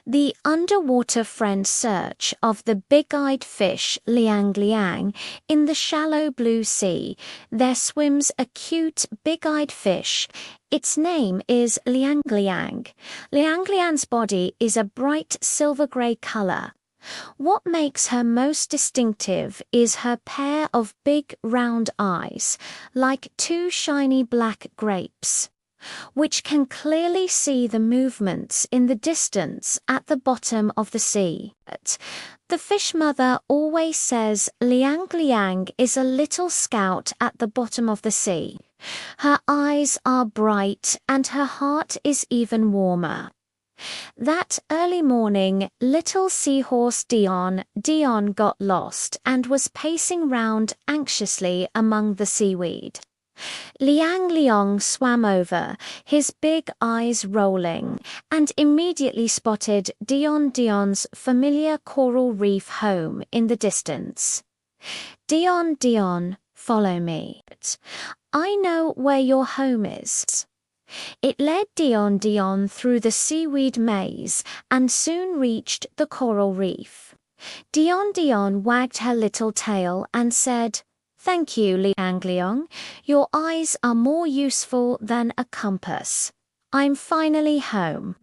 The underwater friend search of the big-eyed fish Liang Liang in the shallow blue sea. There swims a cute big-eyed fish. Its name is Liang Liang. Liang Liang's body is a bright silver-grey color. What makes her most distinctive is her pair of big round eyes, like two shiny black grapes, which can clearly see the movements in the distance at the bottom of the sea. The fish mother always says Liang Liang is a little scout at the bottom of the sea. Her eyes are bright and her heart is even warmer. That early morning, little seahorse Dion got lost and was pacing round anxiously among the seaweed. Liang Liang swam over, his big eyes rolling, and immediately spotted Dion's familiar coral reef home in the distance. Dion, follow me. I know where your home is. It led Dion through the seaweed maze and soon reached the coral reef. Dion wagged her little tail and said, "Thank you, Liang Liang. Your eyes are more useful than a compass. I'm finally home."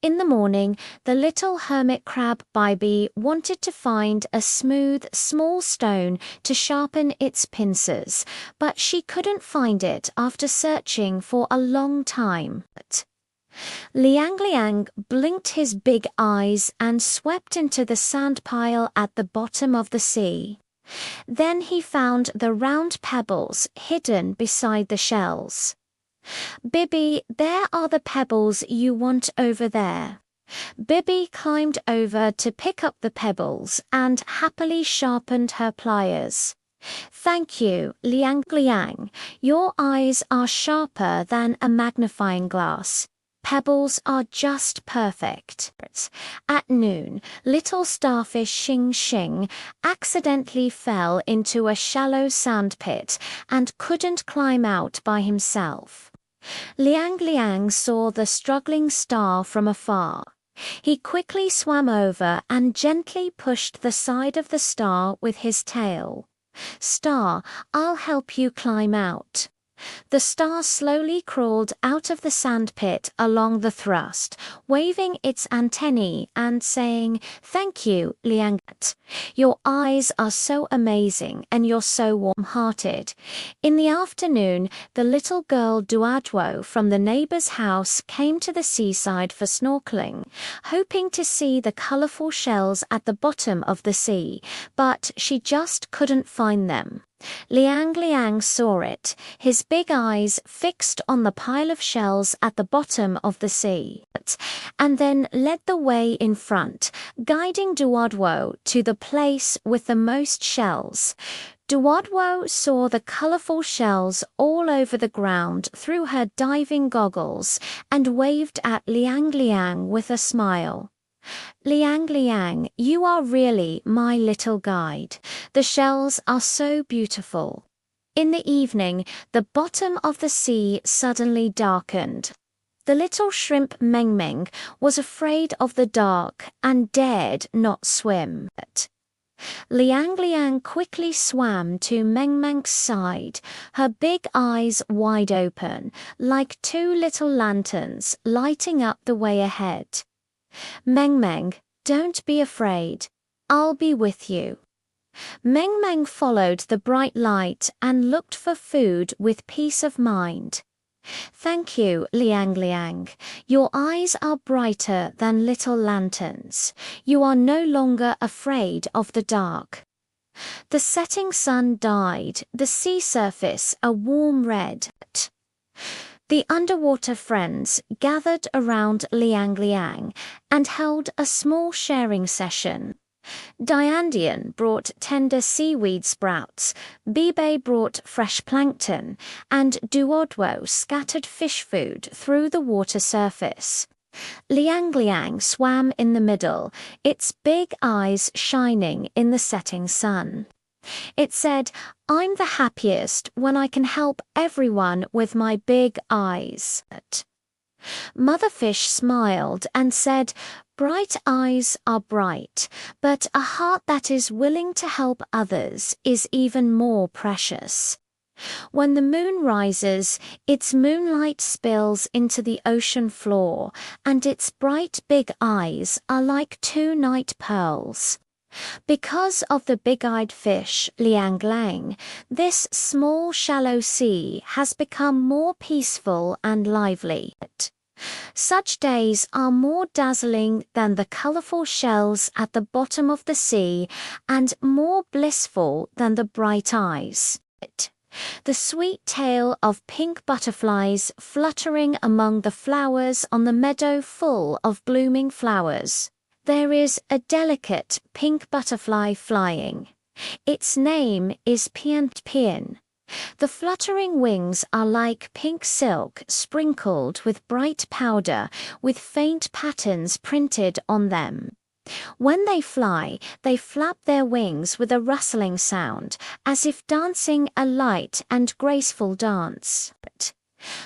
In the morning, the little hermit crab Bibi wanted to find a smooth, small stone to sharpen its pincers, but she couldn't find it after searching for a long time. Liang Liang blinked his big eyes and swept into the sand pile at the bottom of the sea. Then he found the round pebbles hidden beside the shells. "Bibi, there are the pebbles you want over there." Bibi climbed over to pick up the pebbles and happily sharpened her pliers. "Thank you, Liang Liang. Your eyes are sharper than a magnifying glass. Pebbles are just perfect." At noon, little starfish Xing Xing accidentally fell into a shallow sand pit and couldn't climb out by himself. Liang Liang saw the struggling star from afar. He quickly swam over and gently pushed the side of the star with his tail. "Star, I'll help you climb out." The star slowly crawled out of the sand pit along the thrust, waving its antennae and saying, "Thank you, Liang. Your eyes are so amazing and you're so warm-hearted." In the afternoon, the little girl Duadwo from the neighbor's house came to the seaside for snorkeling, hoping to see the colorful shells at the bottom of the sea, but she just couldn't find them. Liang Liang saw it, his big eyes fixed on the pile of shells at the bottom of the sea, and then led the way in front, guiding Duadwo to the place with the most shells. Duadwo saw the colorful shells all over the ground through her diving goggles and waved at Liang Liang with a smile. "Liang Liang, you are really my little guide. The shells are so beautiful." In the evening, the bottom of the sea suddenly darkened. The little shrimp Meng Meng was afraid of the dark and dared not swim. Liang Liang quickly swam to Meng Meng's side, her big eyes wide open, like two little lanterns lighting up the way ahead. "Meng Meng, don't be afraid. I'll be with you." Meng Meng followed the bright light and looked for food with peace of mind. "Thank you, Liang Liang. Your eyes are brighter than little lanterns. You are no longer afraid of the dark." The setting sun dyed the sea surface a warm red. The underwater friends gathered around Liang Liang and held a small sharing session. Diandian brought tender seaweed sprouts, Bibe brought fresh plankton, and Duodwo scattered fish food through the water surface. Liang Liang swam in the middle, its big eyes shining in the setting sun. It said, "I'm the happiest when I can help everyone with my big eyes." Motherfish smiled and said, "Bright eyes are bright, but a heart that is willing to help others is even more precious." When the moon rises, its moonlight spills into the ocean floor, and its bright big eyes are like two night pearls. Because of the big-eyed fish, liang liang, this small shallow sea has become more peaceful and lively. Such days are more dazzling than the colorful shells at the bottom of the sea and more blissful than the bright eyes. The sweet tale of pink butterflies fluttering among the flowers on the meadow full of blooming flowers. There is a delicate pink butterfly flying. Its name is Pian Pian. The fluttering wings are like pink silk sprinkled with bright powder with faint patterns printed on them. When they fly, they flap their wings with a rustling sound, as if dancing a light and graceful dance.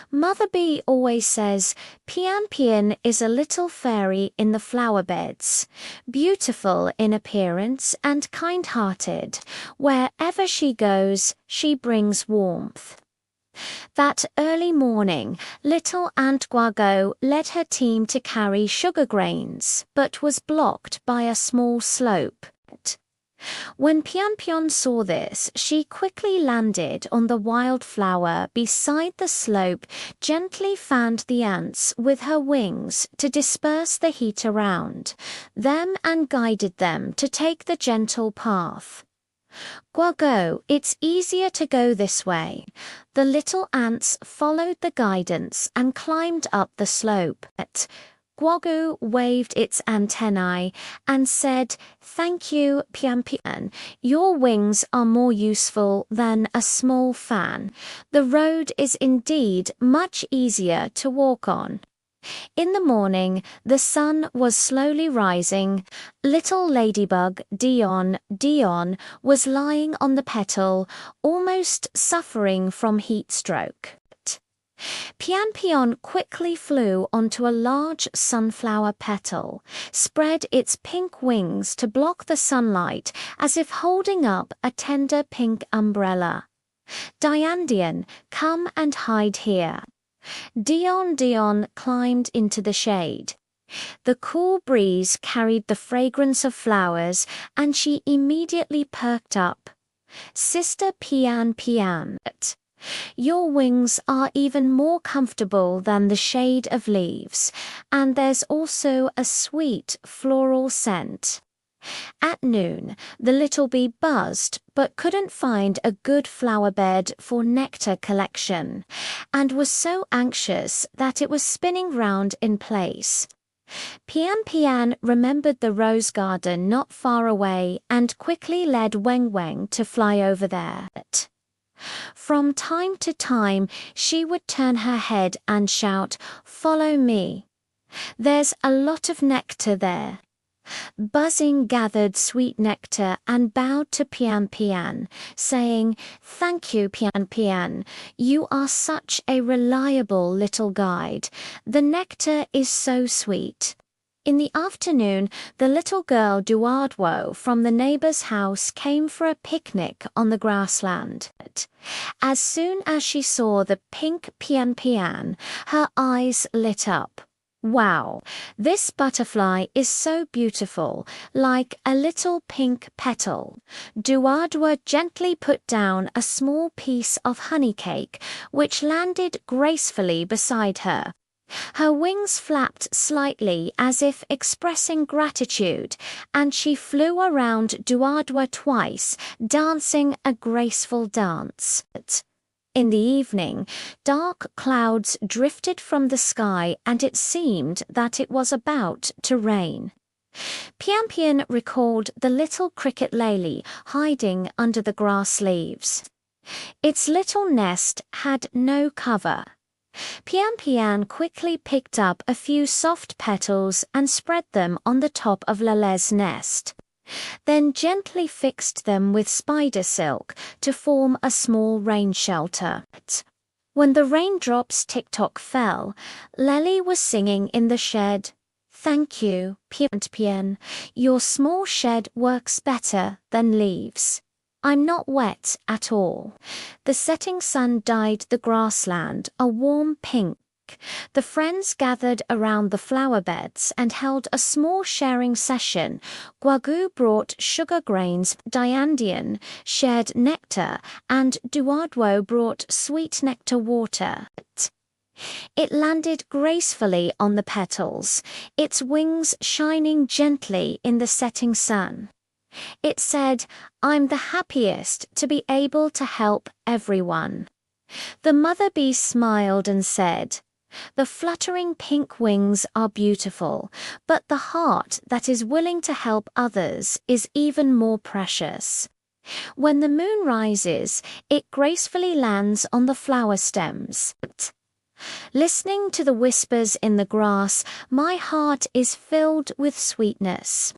Mother Bee always says, "Pian Pian is a little fairy in the flower beds, beautiful in appearance and kind-hearted. Wherever she goes, she brings warmth." That early morning, little Aunt Guago led her team to carry sugar grains, but was blocked by a small slope. When Pian Pian saw this, she quickly landed on the wildflower beside the slope, gently fanned the ants with her wings to disperse the heat around them and guided them to take the gentle path. "Guago, it's easier to go this way." The little ants followed the guidance and climbed up the slope. Guagu waved its antennae and said, "Thank you, Pian Pian. Your wings are more useful than a small fan. The road is indeed much easier to walk on." In the morning, the sun was slowly rising. Little ladybug Dion was lying on the petal, almost suffering from heat stroke. Pian Pian quickly flew onto a large sunflower petal, spread its pink wings to block the sunlight as if holding up a tender pink umbrella. "Dian, come and hide here." Dion climbed into the shade. The cool breeze carried the fragrance of flowers, and she immediately perked up. "Sister Pian Pian, your wings are even more comfortable than the shade of leaves, and there's also a sweet floral scent." At noon, the little bee buzzed but couldn't find a good flower bed for nectar collection, and was so anxious that it was spinning round in place. Pian Pian remembered the rose garden not far away and quickly led Weng Weng to fly over there. From time to time, she would turn her head and shout, "Follow me. There's a lot of nectar there." Buzzing gathered sweet nectar and bowed to Pian Pian, saying, "Thank you, Pian Pian. You are such a reliable little guide. The nectar is so sweet." In the afternoon, the little girl Duardwo from the neighbor's house came for a picnic on the grassland. As soon as she saw the pink Pian Pian, her eyes lit up. "Wow, this butterfly is so beautiful, like a little pink petal." Duardwa gently put down a small piece of honey cake, which landed gracefully beside her. Her wings flapped slightly as if expressing gratitude, and she flew around Duardwa twice, dancing a graceful dance. In the evening, dark clouds drifted from the sky and it seemed that it was about to rain. Pian Pian recalled the little cricket lily hiding under the grass leaves. Its little nest had no cover. Pian Pian quickly picked up a few soft petals and spread them on the top of Lale's nest, then gently fixed them with spider silk to form a small rain shelter. When the raindrops tick-tock fell, Lely was singing in the shed. Thank you, Pian. Your small shed works better than leaves. I'm not wet at all. The setting sun dyed the grassland a warm pink. The friends gathered around the flower beds and held a small sharing session. Guagu brought sugar grains, Diandian shared nectar, and Duadwo brought sweet nectar water. It landed gracefully on the petals, its wings shining gently in the setting sun. It said, I'm the happiest to be able to help everyone. The mother bee smiled and said, the fluttering pink wings are beautiful, but the heart that is willing to help others is even more precious. When the moon rises, it gracefully lands on the flower stems. Listening to the whispers in the grass, my heart is filled with sweetness.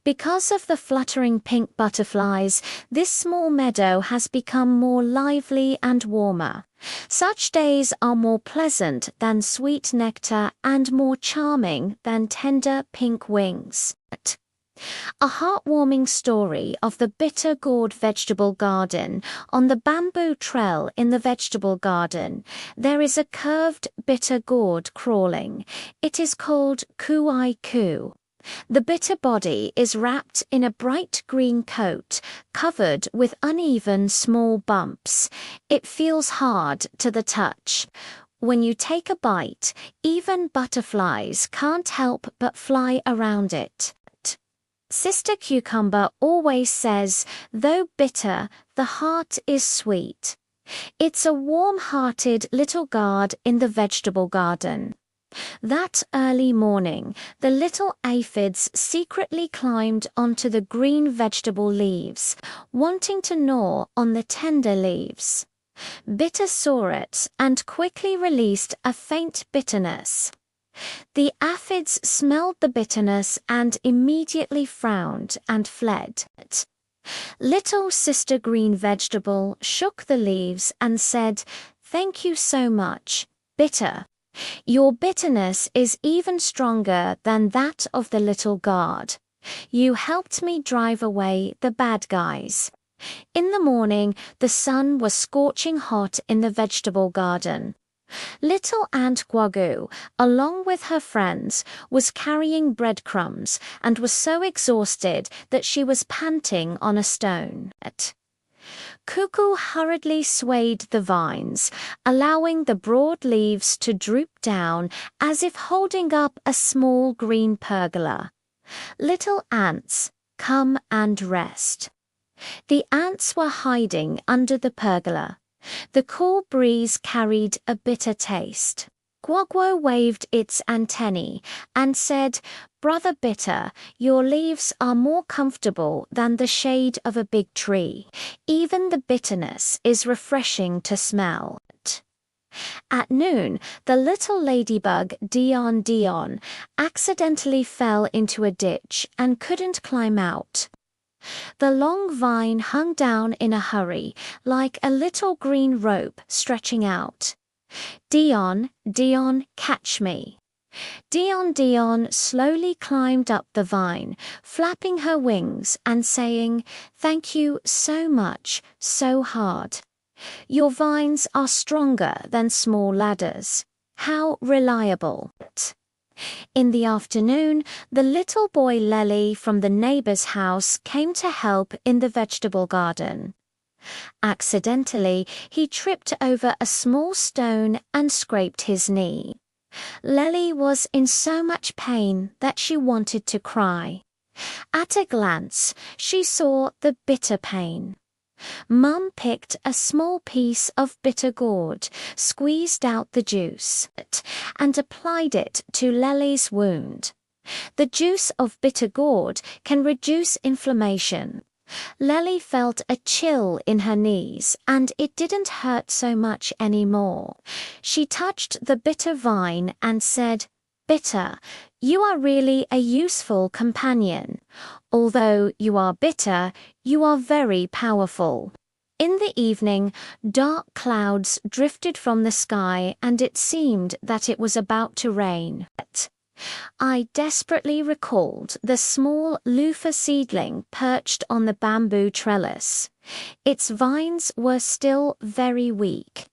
Because of the fluttering pink butterflies, this small meadow has become more lively and warmer. Such days are more pleasant than sweet nectar and more charming than tender pink wings. A heartwarming story of the bitter gourd vegetable garden. On the bamboo trail in the vegetable garden, there is a curved bitter gourd crawling. It is called Ku-ai-ku. The bitter body is wrapped in a bright green coat, covered with uneven small bumps. It feels hard to the touch. When you take a bite, even butterflies can't help but fly around it. Sister Cucumber always says, though bitter, the heart is sweet. It's a warm-hearted little guard in the vegetable garden. That early morning, the little aphids secretly climbed onto the green vegetable leaves, wanting to gnaw on the tender leaves. Bitter saw it and quickly released a faint bitterness. The aphids smelled the bitterness and immediately frowned and fled. Little Sister Green Vegetable shook the leaves and said, "Thank you so much, Bitter. Your bitterness is even stronger than that of the little guard. You helped me drive away the bad guys." In the morning, the sun was scorching hot in the vegetable garden. Little Aunt Guagu, along with her friends, was carrying breadcrumbs and was so exhausted that she was panting on a stone. Cuckoo hurriedly swayed the vines, allowing the broad leaves to droop down as if holding up a small green pergola. Little ants, come and rest. The ants were hiding under the pergola. The cool breeze carried a bitter taste. Guaguo waved its antennae and said, "Brother Bitter, your leaves are more comfortable than the shade of a big tree. Even the bitterness is refreshing to smell." At noon, the little ladybug Dion accidentally fell into a ditch and couldn't climb out. The long vine hung down in a hurry, like a little green rope stretching out. Dion, catch me." Dion slowly climbed up the vine, flapping her wings and saying, "Thank you so much, so hard. Your vines are stronger than small ladders. How reliable." In the afternoon, the little boy Lely from the neighbor's house came to help in the vegetable garden. Accidentally, he tripped over a small stone and scraped his knee. Lely was in so much pain that she wanted to cry. At a glance, she saw the bitter pain. Mum picked a small piece of bitter gourd, squeezed out the juice, and applied it to Lely's wound. The juice of bitter gourd can reduce inflammation. Lely felt a chill in her knees, and it didn't hurt so much anymore. She touched the bitter vine and said, "Bitter, you are really a useful companion. Although you are bitter, you are very powerful." In the evening, dark clouds drifted from the sky and it seemed that it was about to rain. I desperately recalled the small loofah seedling perched on the bamboo trellis. Its vines were still very weak.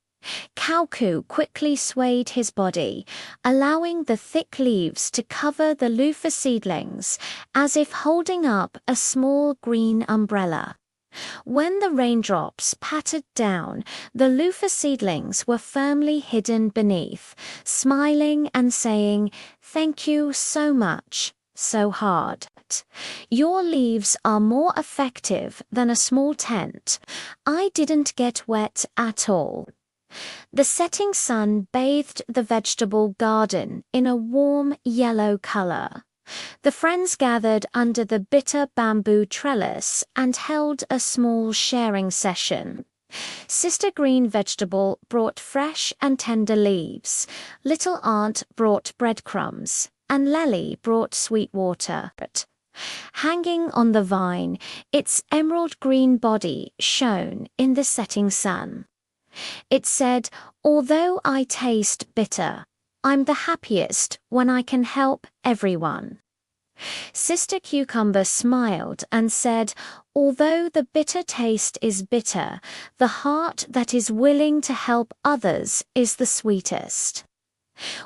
Kauku quickly swayed his body, allowing the thick leaves to cover the loofah seedlings, as if holding up a small green umbrella. When the raindrops pattered down, the loofah seedlings were firmly hidden beneath, smiling and saying, "Thank you so much, so hard. Your leaves are more effective than a small tent. I didn't get wet at all." The setting sun bathed the vegetable garden in a warm yellow color. The friends gathered under the bitter bamboo trellis and held a small sharing session. Sister Green Vegetable brought fresh and tender leaves, Little Aunt brought breadcrumbs, and Lely brought sweet water. Hanging on the vine, its emerald green body shone in the setting sun. It said, "Although I taste bitter, I'm the happiest when I can help everyone." Sister Cucumber smiled and said, "Although the bitter taste is bitter, the heart that is willing to help others is the sweetest."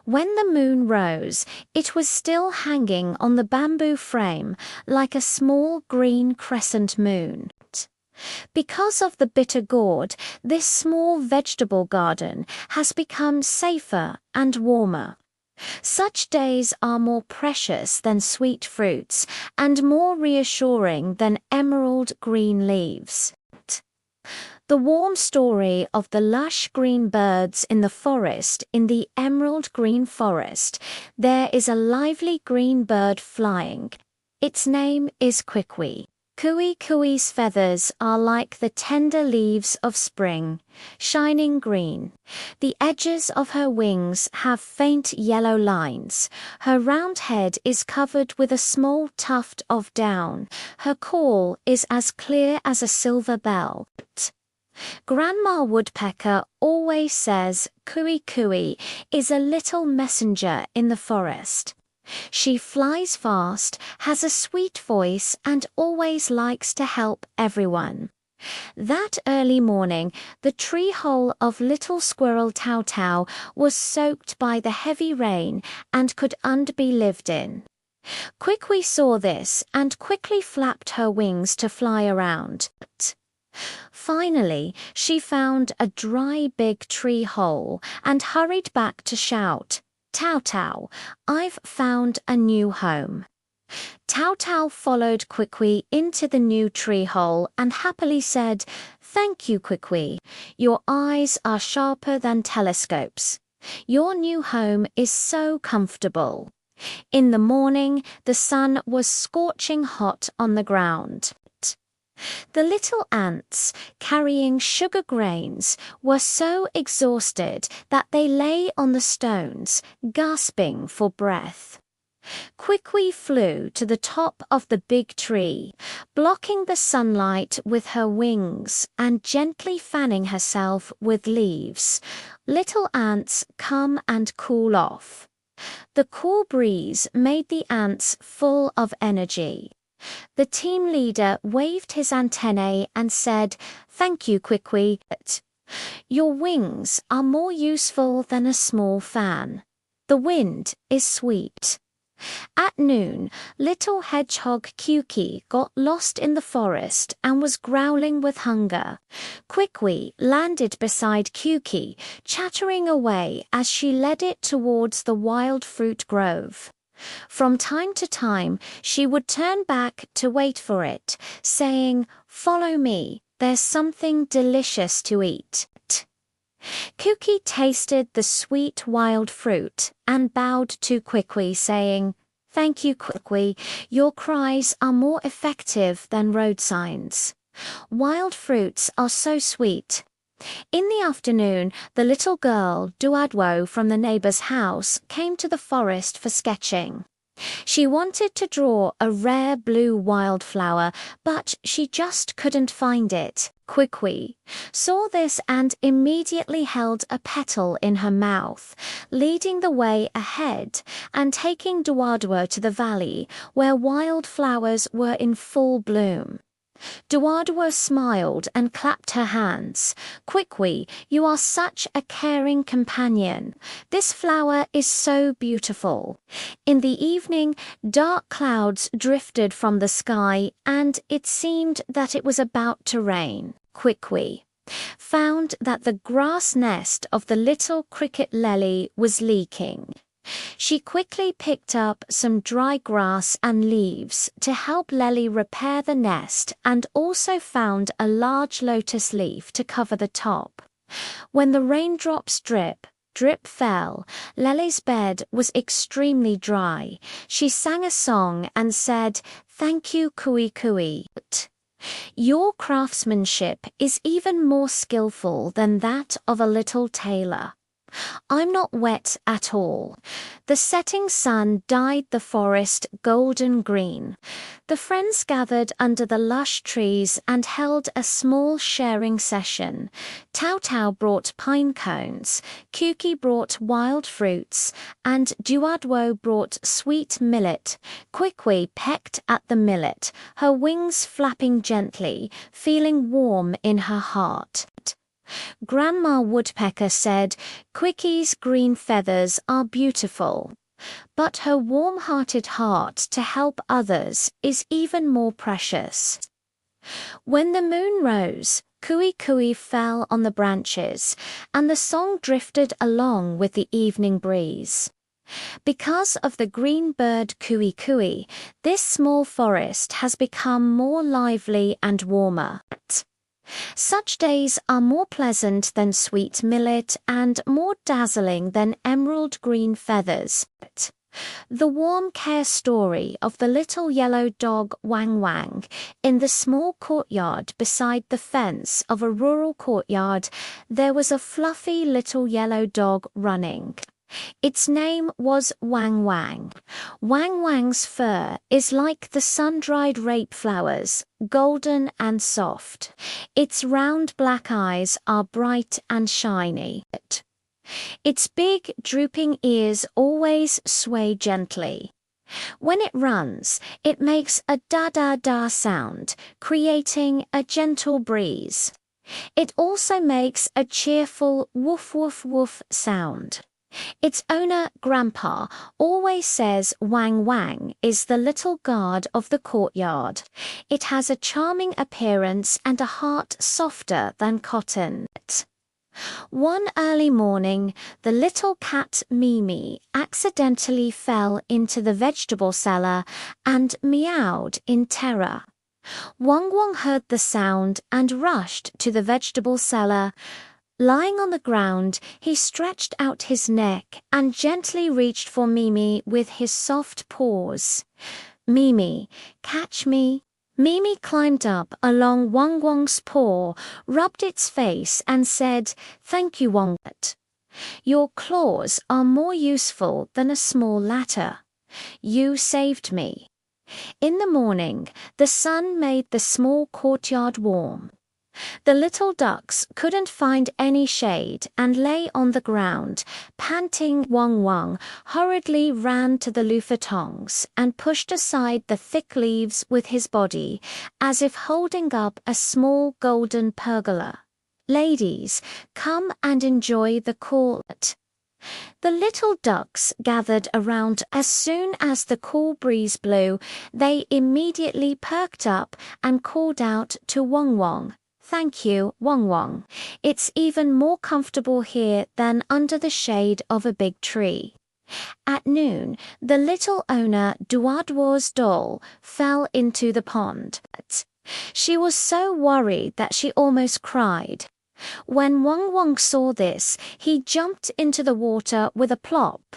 When the moon rose, it was still hanging on the bamboo frame like a small green crescent moon. Because of the bitter gourd, this small vegetable garden has become safer and warmer. Such days are more precious than sweet fruits and more reassuring than emerald green leaves. The warm story of the lush green birds in the forest, in the emerald green forest, there is a lively green bird flying. Its name is Kwikwi. Kui-Kui's feathers are like the tender leaves of spring, shining green. The edges of her wings have faint yellow lines. Her round head is covered with a small tuft of down. Her call is as clear as a silver bell. Grandma Woodpecker always says Kui-Kui is a little messenger in the forest. She flies fast, has a sweet voice, and always likes to help everyone. That early morning, the tree hole of little squirrel Tao Tao was soaked by the heavy rain and could be lived in. Kwikwi saw this and quickly flapped her wings to fly around. Finally, she found a dry big tree hole and hurried back to shout, "Tao Tao, I've found a new home." Tao Tao followed Kwikwi into the new tree hole and happily said, "Thank you, Kwikwi. Your eyes are sharper than telescopes. Your new home is so comfortable." In the morning, the sun was scorching hot on the ground. The little ants, carrying sugar grains, were so exhausted that they lay on the stones, gasping for breath. Kwikwi flew to the top of the big tree, blocking the sunlight with her wings and gently fanning herself with leaves. Little ants come and cool off. The cool breeze made the ants full of energy. The team leader waved his antennae and said, "Thank you, Kwikwi. Your wings are more useful than a small fan. The wind is sweet." At noon, little hedgehog Kuki got lost in the forest and was growling with hunger. Kwikwi landed beside Kuki, chattering away as she led it towards the wild fruit grove. From time to time, she would turn back to wait for it, saying, "Follow me, there's something delicious to eat." Kuki tasted the sweet wild fruit and bowed to Kwikwi, saying, "Thank you, Kwikwi. Your cries are more effective than road signs. Wild fruits are so sweet." In the afternoon, the little girl, Duadwo, from the neighbor's house, came to the forest for sketching. She wanted to draw a rare blue wildflower, but she just couldn't find it. Kwikwi saw this and immediately held a petal in her mouth, leading the way ahead and taking Duadwa to the valley where wildflowers were in full bloom. Duadwa smiled and clapped her hands. Kwikwi, you are such a caring companion. This flower is so beautiful. In the evening, dark clouds drifted from the sky, and it seemed that it was about to rain. Kwikwi found that the grass nest of the little cricket lily was leaking. She quickly picked up some dry grass and leaves to help Lely repair the nest, and also found a large lotus leaf to cover the top. When the raindrops drip fell, Lely's bed was extremely dry. She sang a song and said, "Thank you, Kui Kui. Your craftsmanship is even more skillful than that of a little tailor. I'm not wet at all." The setting sun dyed the forest golden green. The friends gathered under the lush trees and held a small sharing session. Tao Tao brought pine cones, Kuki brought wild fruits, and Duadwo brought sweet millet. Kwikwi pecked at the millet, her wings flapping gently, feeling warm in her heart. Grandma Woodpecker said, "Quicky's green feathers are beautiful, but her warm-hearted heart to help others is even more precious." When the moon rose, Kui Kui fell on the branches, and the song drifted along with the evening breeze. Because of the green bird Kui Kui, this small forest has become more lively and warmer. Such days are more pleasant than sweet millet and more dazzling than emerald green feathers. The warm care story of the little yellow dog Wang Wang in the small courtyard beside the fence of a rural courtyard. There was a fluffy little yellow dog running. Its name was Wang Wang. Wang Wang's fur is like the sun-dried rape flowers, golden and soft. Its round black eyes are bright and shiny. Its big, drooping ears always sway gently. When it runs, it makes a da-da-da sound, creating a gentle breeze. It also makes a cheerful woof-woof-woof sound. Its owner, Grandpa, always says Wang Wang is the little guard of the courtyard. It has a charming appearance and a heart softer than cotton. One early morning, the little cat Mimi accidentally fell into the vegetable cellar and meowed in terror. Wang Wang heard the sound and rushed to the vegetable cellar. Lying on the ground, he stretched out his neck and gently reached for Mimi with his soft paws. "Mimi, catch me." Mimi climbed up along Wang Wang's paw, rubbed its face and said, "Thank you, Wang. Your claws are more useful than a small ladder. You saved me." In the morning, the sun made the small courtyard warm. The little ducks couldn't find any shade and lay on the ground, panting. Wang Wang hurriedly ran to the loofah tongs and pushed aside the thick leaves with his body, as if holding up a small golden pergola. "Ladies, come and enjoy the cool." The little ducks gathered around. As soon as the cool breeze blew, they immediately perked up and called out to Wang Wang, "Thank you, Wang Wang. It's even more comfortable here than under the shade of a big tree." At noon, the little owner Duadwa's doll fell into the pond. She was so worried that she almost cried. When Wang Wang saw this, he jumped into the water with a plop,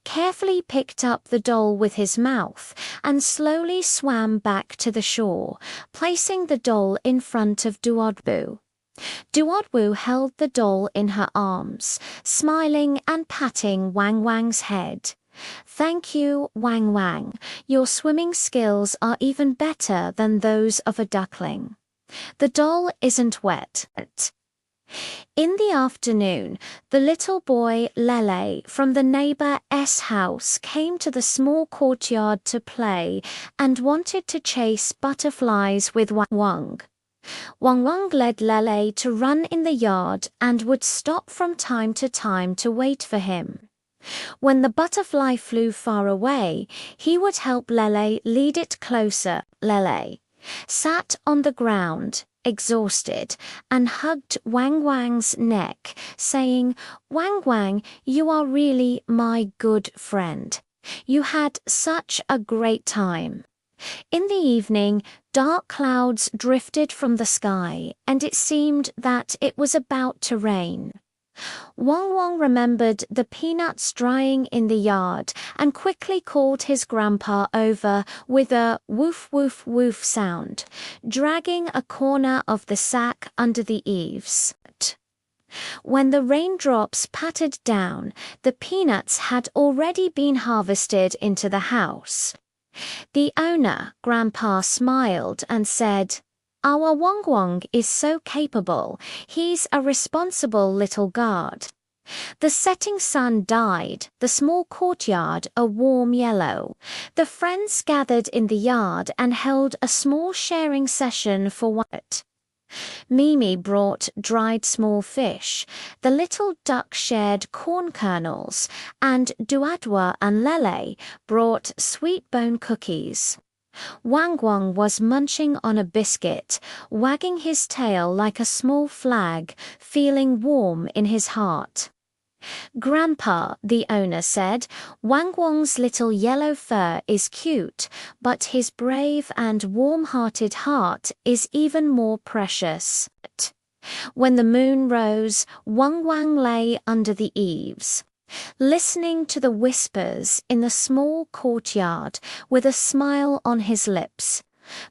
carefully picked up the doll with his mouth, and slowly swam back to the shore, placing the doll in front of Duadwu. Duadwu held the doll in her arms, smiling and patting Wang Wang's head. Thank you, Wang Wang. Your swimming skills are even better than those of a duckling. The doll isn't wet. In the afternoon, the little boy Lele from the neighbor's house came to the small courtyard to play and wanted to chase butterflies with Wang Wang. Wang Wang led Lele to run in the yard and would stop from time to wait for him. When the butterfly flew far away, he would help Lele lead it closer. Lele sat on the ground, exhausted, and hugged Wang Wang's neck, saying, "Wang Wang, you are really my good friend. You had such a great time." In the evening, dark clouds drifted from the sky, and it seemed that it was about to rain. Wang Wang remembered the peanuts drying in the yard and quickly called his grandpa over with a woof woof woof sound, dragging a corner of the sack under the eaves. When the raindrops pattered down, the peanuts had already been harvested into the house. The owner, Grandpa, smiled and said, "Our Wang Wang is so capable. He's a responsible little guard." The setting sun dyed the small courtyard a warm yellow. The friends gathered in the yard and held a small sharing session for what? Mimi brought dried small fish, the little duck shared corn kernels, and Duadwa and Lele brought sweet bone cookies. Wang Wang was munching on a biscuit, wagging his tail like a small flag, feeling warm in his heart. "Grandpa," the owner said, "Wang Wang's little yellow fur is cute, but his brave and warm-hearted heart is even more precious." When the moon rose, Wang Wang lay under the eaves, listening to the whispers in the small courtyard with a smile on his lips.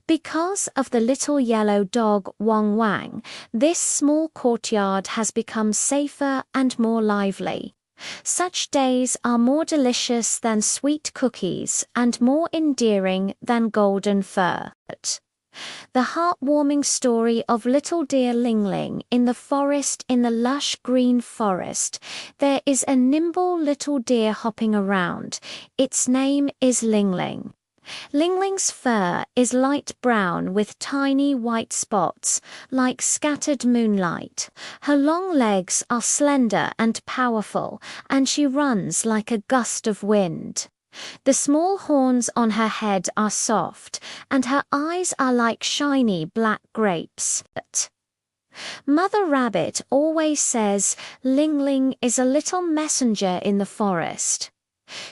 Because of the little yellow dog Wang Wang, this small courtyard has become safer and more lively. Such days are more delicious than sweet cookies and more endearing than golden fur. The heartwarming story of little dear Ling Ling in the forest, in the lush green forest. There is a nimble little deer hopping around. Its name is Ling Ling. Ling Ling's fur is light brown with tiny white spots, like scattered moonlight. Her long legs are slender and powerful, and she runs like a gust of wind. The small horns on her head are soft, and her eyes are like shiny black grapes. Mother Rabbit always says Ling Ling is a little messenger in the forest.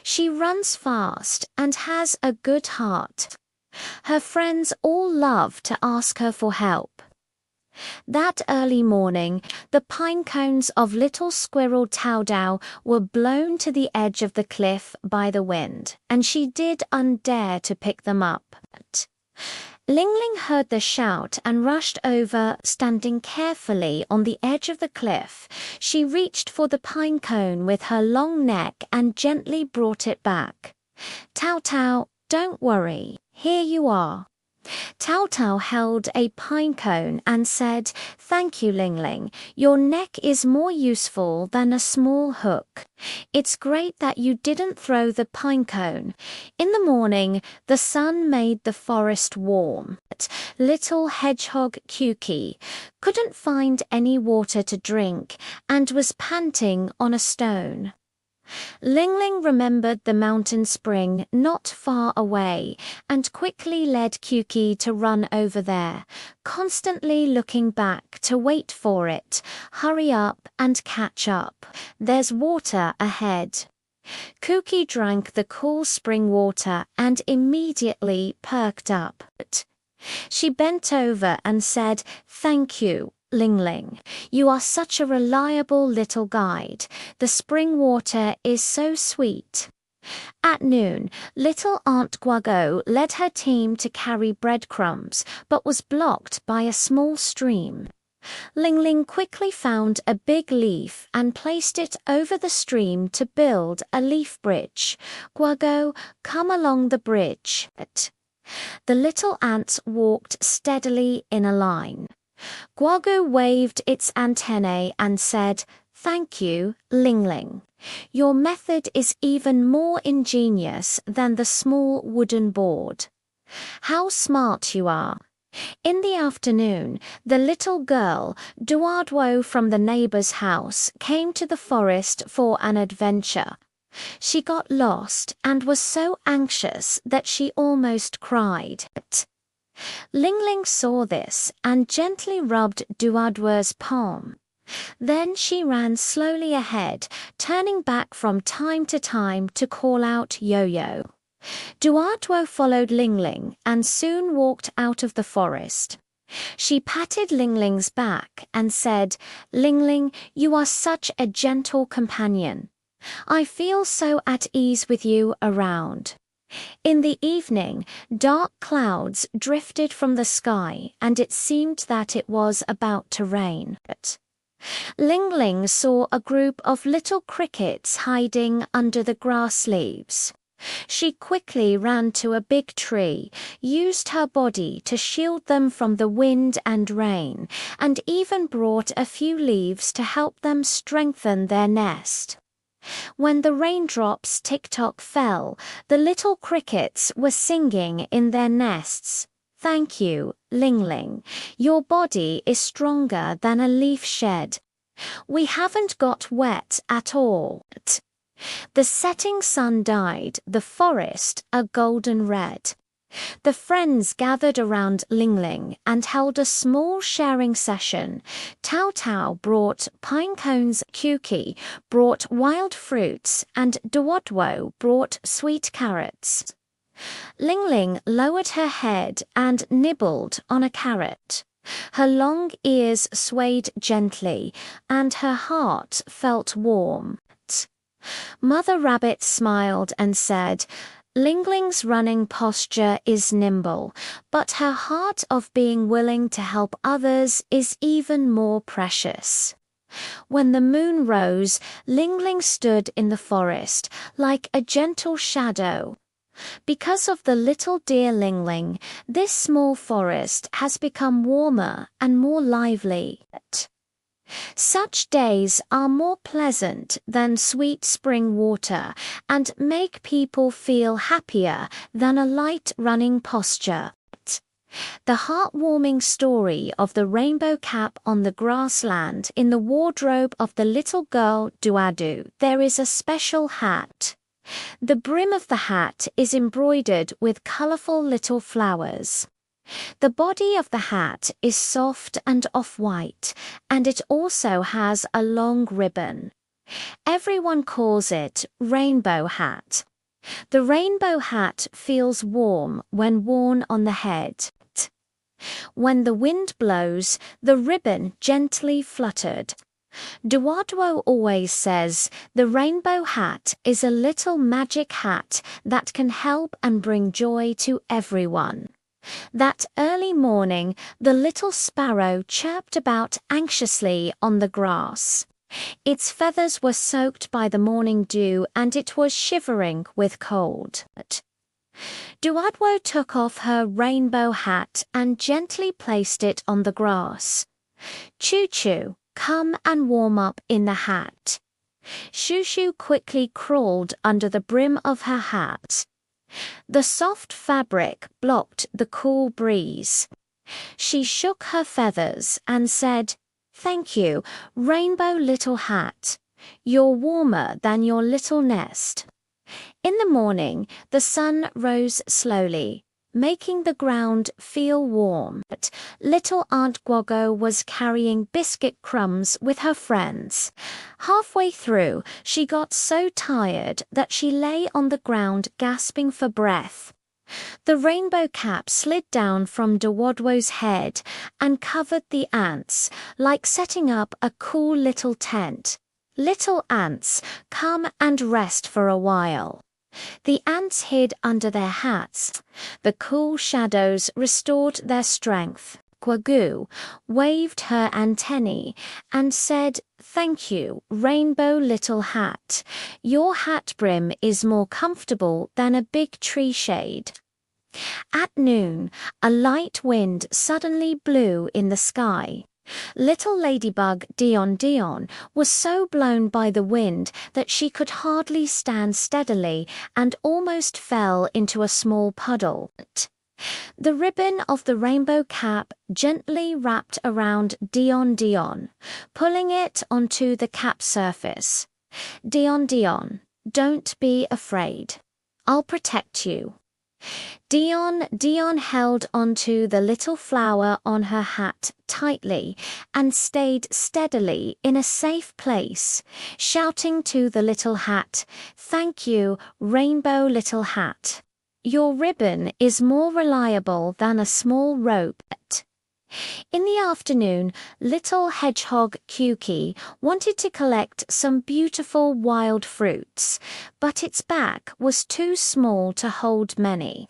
She runs fast and has a good heart. Her friends all love to ask her for help. That early morning, the pine cones of little squirrel Taodao were blown to the edge of the cliff by the wind, and she did undare to pick them up. Ling Ling heard the shout and rushed over, standing carefully on the edge of the cliff. She reached for the pine cone with her long neck and gently brought it back. "Tao Tao, don't worry, here you are." Tao Tao held a pine cone and said, "Thank you, Ling Ling. Your neck is more useful than a small hook. It's great that you didn't throw the pine cone." In the morning, the sun made the forest warm. Little hedgehog Kuki couldn't find any water to drink and was panting on a stone. Ling Ling remembered the mountain spring not far away and quickly led Kuki to run over there, constantly looking back to wait for it. "Hurry up and catch up. There's water ahead." Kuki drank the cool spring water and immediately perked up. She bent over and said, "Thank you, Ling Ling. You are such a reliable little guide. The spring water is so sweet." At noon, little Aunt Guago led her team to carry breadcrumbs, but was blocked by a small stream. Ling Ling quickly found a big leaf and placed it over the stream to build a leaf bridge. Guago, come along the bridge. The little ants walked steadily in a line. Guago waved its antennae and said, "Thank you, Ling Ling. Your method is even more ingenious than the small wooden board. How smart you are." In the afternoon, the little girl, Duardwo from the neighbor's house, came to the forest for an adventure. She got lost and was so anxious that she almost cried. Ling Ling saw this and gently rubbed Duardwo's palm. Then she ran slowly ahead, turning back from time to time to call out Yo-Yo. Duardwo followed Ling Ling and soon walked out of the forest. She patted Ling Ling's back and said, "Ling Ling, you are such a gentle companion. I feel so at ease with you around." In the evening, dark clouds drifted from the sky and it seemed that it was about to rain. Ling Ling saw a group of little crickets hiding under the grass leaves. She quickly ran to a big tree, used her body to shield them from the wind and rain, and even brought a few leaves to help them strengthen their nest. When the raindrops tick-tock fell, the little crickets were singing in their nests. "Thank you, Ling Ling. Your body is stronger than a leaf shed. We haven't got wet at all." The setting sun dyed the forest a golden red. The friends gathered around Ling Ling and held a small sharing session. Tao Tao brought pine cones, Kuki brought wild fruits, and Duodwo brought sweet carrots. Ling Ling lowered her head and nibbled on a carrot. Her long ears swayed gently, and her heart felt warm. Mother Rabbit smiled and said, "Ling Ling's running posture is nimble, but her heart of being willing to help others is even more precious." When the moon rose, Ling Ling stood in the forest like a gentle shadow. Because of the little dear Ling Ling, this small forest has become warmer and more lively. Such days are more pleasant than sweet spring water and make people feel happier than a light running posture. The heartwarming story of the rainbow cap on the grassland in the wardrobe of the little girl Duadu. There is a special hat. The brim of the hat is embroidered with colorful little flowers. The body of the hat is soft and off-white, and it also has a long ribbon. Everyone calls it Rainbow Hat. The rainbow hat feels warm when worn on the head. When the wind blows, the ribbon gently fluttered. Duardwo always says the rainbow hat is a little magic hat that can help and bring joy to everyone. That early morning, the little sparrow chirped about anxiously on the grass. Its feathers were soaked by the morning dew and it was shivering with cold. Duardwo took off her rainbow hat and gently placed it on the grass. "Choo-choo, come and warm up in the hat." Shoo-shoo quickly crawled under the brim of her hat. The soft fabric blocked the cool breeze. She shook her feathers and said, "Thank you, rainbow little hat. You're warmer than your little nest." In the morning, the sun rose slowly, making the ground feel warm. But little Aunt Guogo was carrying biscuit crumbs with her friends. Halfway through, she got so tired that she lay on the ground gasping for breath. The rainbow cap slid down from Duardwo's head and covered the ants, like setting up a cool little tent. "Little ants, come and rest for a while." The ants hid under their hats. The cool shadows restored their strength. Guagu, waved her antennae, and said, "Thank you, rainbow little hat. Your hat brim is more comfortable than a big tree shade." At noon, a light wind suddenly blew in the sky. Little ladybug Dion Dion was so blown by the wind that she could hardly stand steadily and almost fell into a small puddle. The ribbon of the rainbow cap gently wrapped around Dion Dion, pulling it onto the cap surface. "Dion Dion, don't be afraid. I'll protect you." Dion Dion held onto the little flower on her hat tightly and stayed steadily in a safe place, shouting to the little hat, "Thank you, rainbow little hat. Your ribbon is more reliable than a small rope." In the afternoon, little hedgehog Kuki wanted to collect some beautiful wild fruits, but its back was too small to hold many.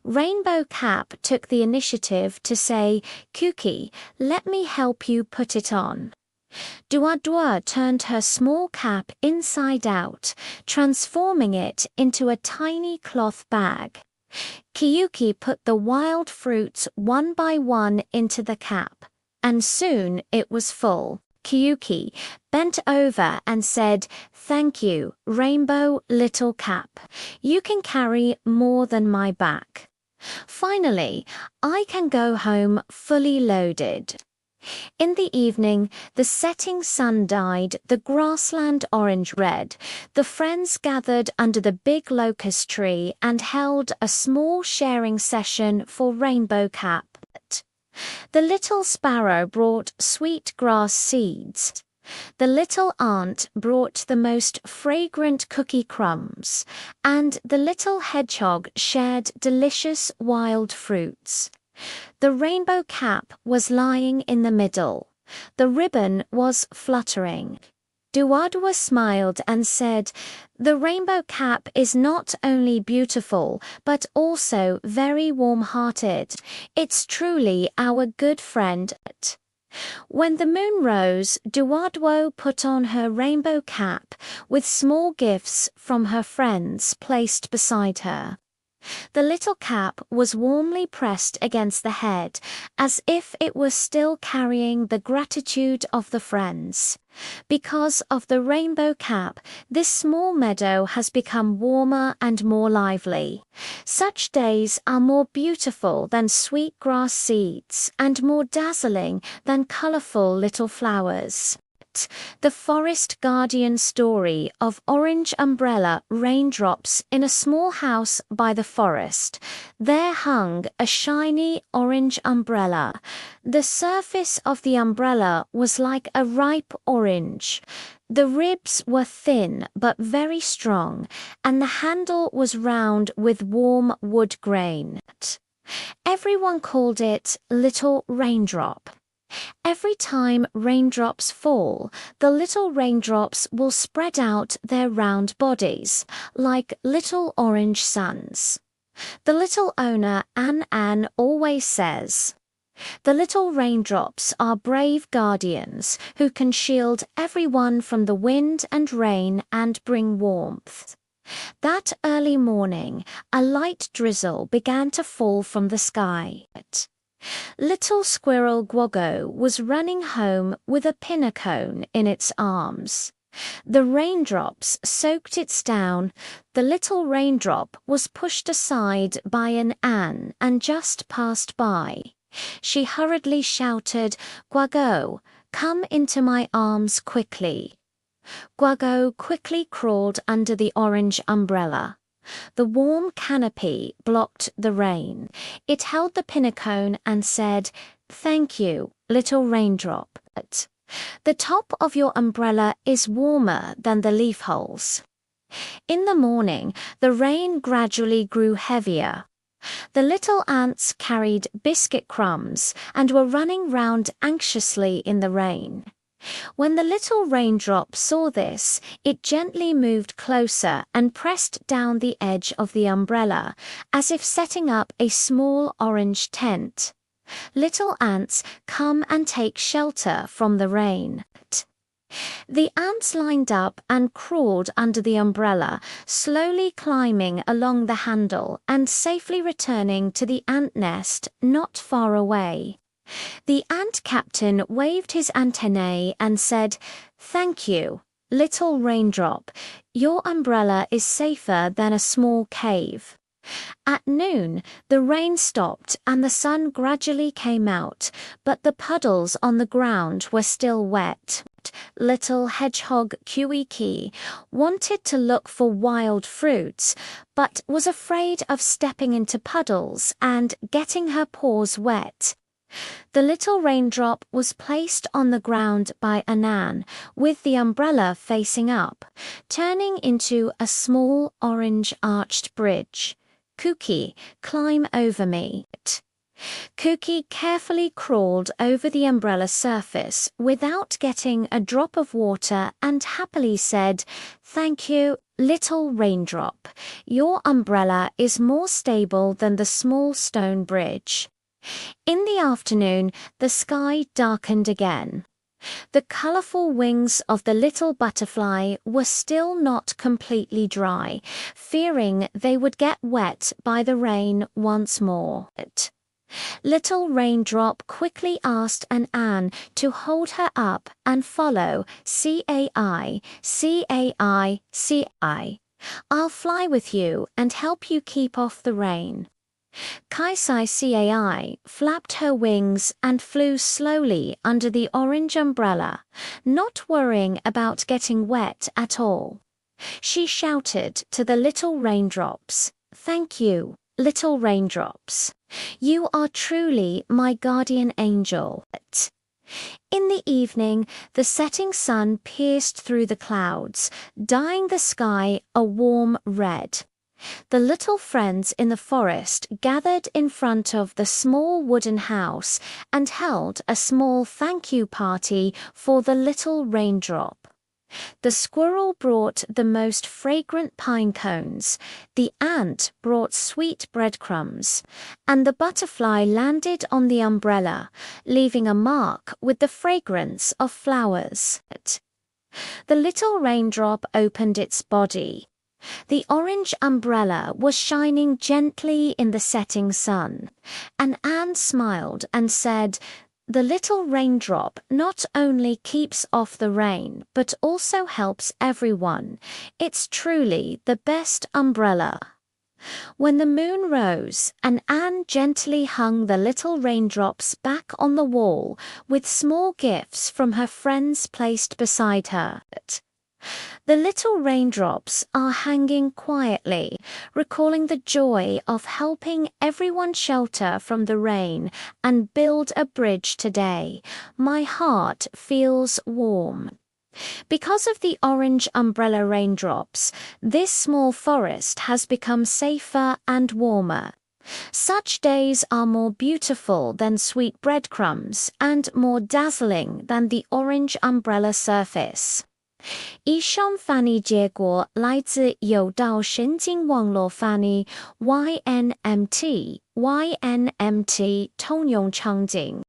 Rainbow Cap took the initiative to say, "Kuki, let me help you put it on." Dua Dua turned her small cap inside out, transforming it into a tiny cloth bag. Kiyuki put the wild fruits one by one into the cap, and soon it was full. Kiyuki bent over and said, "Thank you, rainbow little cap. You can carry more than my back. Finally, I can go home fully loaded." In the evening, the setting sun dyed the grassland orange red. The friends gathered under the big locust tree and held a small sharing session for Rainbow Cap. The little sparrow brought sweet grass seeds. The little ant brought the most fragrant cookie crumbs, and the little hedgehog shared delicious wild fruits. The rainbow cap was lying in the middle. The ribbon was fluttering. Duwadwa smiled and said, "The rainbow cap is not only beautiful, but also very warm-hearted. It's truly our good friend." When the moon rose, Duwadwo put on her rainbow cap with small gifts from her friends placed beside her. The little cap was warmly pressed against the head, as if it was still carrying the gratitude of the friends. Because of the rainbow cap, this small meadow has become warmer and more lively. Such days are more beautiful than sweet grass seeds and more dazzling than colorful little flowers. The Forest Guardian story of Orange Umbrella Raindrops. In a small house by the forest, there hung a shiny orange umbrella. The surface of the umbrella was like a ripe orange. The ribs were thin but very strong, and the handle was round with warm wood grain. Everyone called it Little Raindrop. Every time raindrops fall, the little raindrops will spread out their round bodies, like little orange suns. The little owner, Anne, always says, "The little raindrops are brave guardians who can shield everyone from the wind and rain and bring warmth." That early morning, a light drizzle began to fall from the sky. Little squirrel Guogo was running home with a pinna cone in its arms. The raindrops soaked its down. The little raindrop was pushed aside by an Anne and just passed by. She hurriedly shouted, "Guogo, come into my arms quickly." Guogo quickly crawled under the orange umbrella. The warm canopy blocked the rain. It held the pinna cone and said, "Thank you, little raindrop. The top of your umbrella is warmer than the leaf holes." In the morning, the rain gradually grew heavier. The little ants carried biscuit crumbs and were running round anxiously in the rain. When the little raindrop saw this, it gently moved closer and pressed down the edge of the umbrella, as if setting up a small orange tent. Little ants, come and take shelter from the rain. The ants lined up and crawled under the umbrella, slowly climbing along the handle and safely returning to the ant nest not far away. The ant captain waved his antennae and said, "Thank you, little raindrop. Your umbrella is safer than a small cave." At noon, the rain stopped and the sun gradually came out, but the puddles on the ground were still wet. Little hedgehog Kuiki wanted to look for wild fruits, but was afraid of stepping into puddles and getting her paws wet. The little raindrop was placed on the ground by Anan, with the umbrella facing up, turning into a small orange arched bridge. "Cookie, climb over me." Cookie carefully crawled over the umbrella surface without getting a drop of water and happily said, "Thank you, little raindrop. Your umbrella is more stable than the small stone bridge." In the afternoon, the sky darkened again. The colorful wings of the little butterfly were still not completely dry, fearing they would get wet by the rain once more. Little Raindrop quickly asked Anne to hold her up and follow Cai, Cai, Ci. "I'll fly with you and help you keep off the rain." Kaisai Cai flapped her wings and flew slowly under the orange umbrella, not worrying about getting wet at all. She shouted to the little raindrops, "Thank you, little raindrops. You are truly my guardian angel." In the evening, the setting sun pierced through the clouds, dyeing the sky a warm red. The little friends in the forest gathered in front of the small wooden house and held a small thank you party for the little raindrop. The squirrel brought the most fragrant pine cones, the ant brought sweet breadcrumbs, and the butterfly landed on the umbrella, leaving a mark with the fragrance of flowers. The little raindrop opened its body. The orange umbrella was shining gently in the setting sun, and Anne smiled and said, "The little raindrop not only keeps off the rain, but also helps everyone. It's truly the best umbrella." When the moon rose, and Anne gently hung the little raindrops back on the wall with small gifts from her friends placed beside her. The little raindrops are hanging quietly, recalling the joy of helping everyone shelter from the rain and build a bridge today. My heart feels warm. Because of the orange umbrella raindrops, this small forest has become safer and warmer. Such days are more beautiful than sweet breadcrumbs and more dazzling than the orange umbrella surface. 以上翻译结果来自有道神经网络翻译 YNMT 通用场景。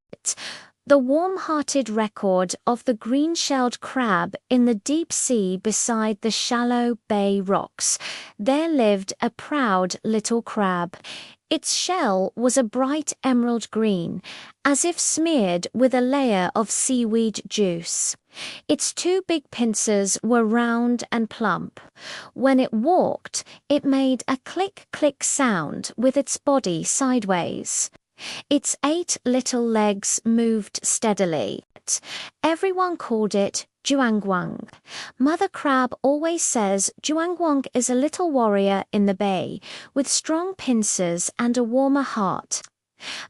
The warm-hearted record of the green-shelled crab in the deep sea beside the shallow bay rocks. There lived a proud little crab. Its shell was a bright emerald green, as if smeared with a layer of seaweed juice. Its two big pincers were round and plump. When it walked, it made a click-click sound with its body sideways. Its 8 little legs moved steadily. Everyone called it Juangguang. Mother Crab always says Juangguang is a little warrior in the bay, with strong pincers and a warmer heart.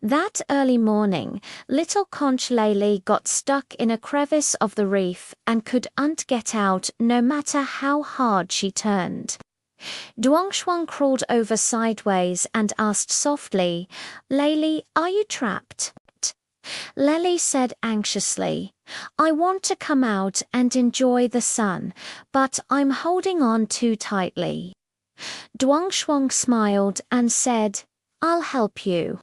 That early morning, little Conch Lele got stuck in a crevice of the reef and couldn't get out no matter how hard she turned. Duangshuang crawled over sideways and asked softly, "Lele, are you trapped?" Lele said anxiously, "I want to come out and enjoy the sun, but I'm holding on too tightly." Duangshuang smiled and said, "I'll help you."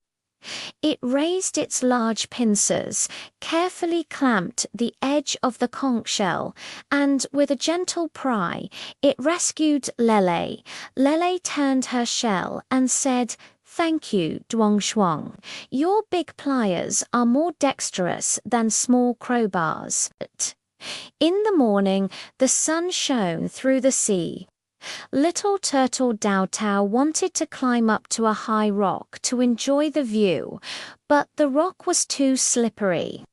It raised its large pincers, carefully clamped the edge of the conch shell, and with a gentle pry, it rescued Lele. Lele turned her shell and said, "Thank you, Zhuangshuang. Your big pliers are more dexterous than small crowbars." In the morning, the sun shone through the sea. Little turtle Dao Tao wanted to climb up to a high rock to enjoy the view, but the rock was too slippery.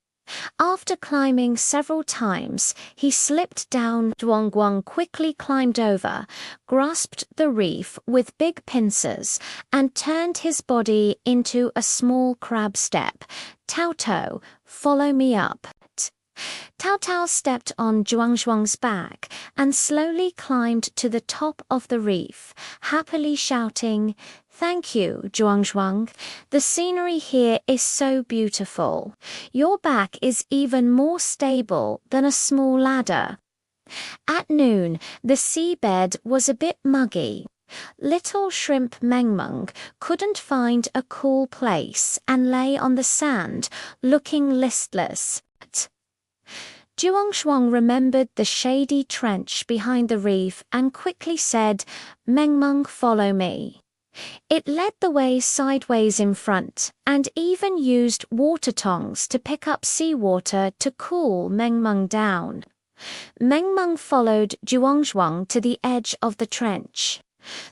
After climbing several times, he slipped down. Zhuangguang quickly climbed over, grasped the reef with big pincers, and turned his body into a small crab step. "Tao Tao, follow me up." Tao Tao stepped on Zhuangzhuang's back and slowly climbed to the top of the reef, happily shouting, "Thank you, Zhuangzhuang. The scenery here is so beautiful. Your back is even more stable than a small ladder." At noon, the seabed was a bit muggy. Little shrimp Mengmeng couldn't find a cool place and lay on the sand, looking listless. Zhuangshuang remembered the shady trench behind the reef and quickly said, "Mengmeng, follow me." It led the way sideways in front and even used water tongs to pick up seawater to cool Mengmeng down. Mengmeng followed Zhuangshuang to the edge of the trench.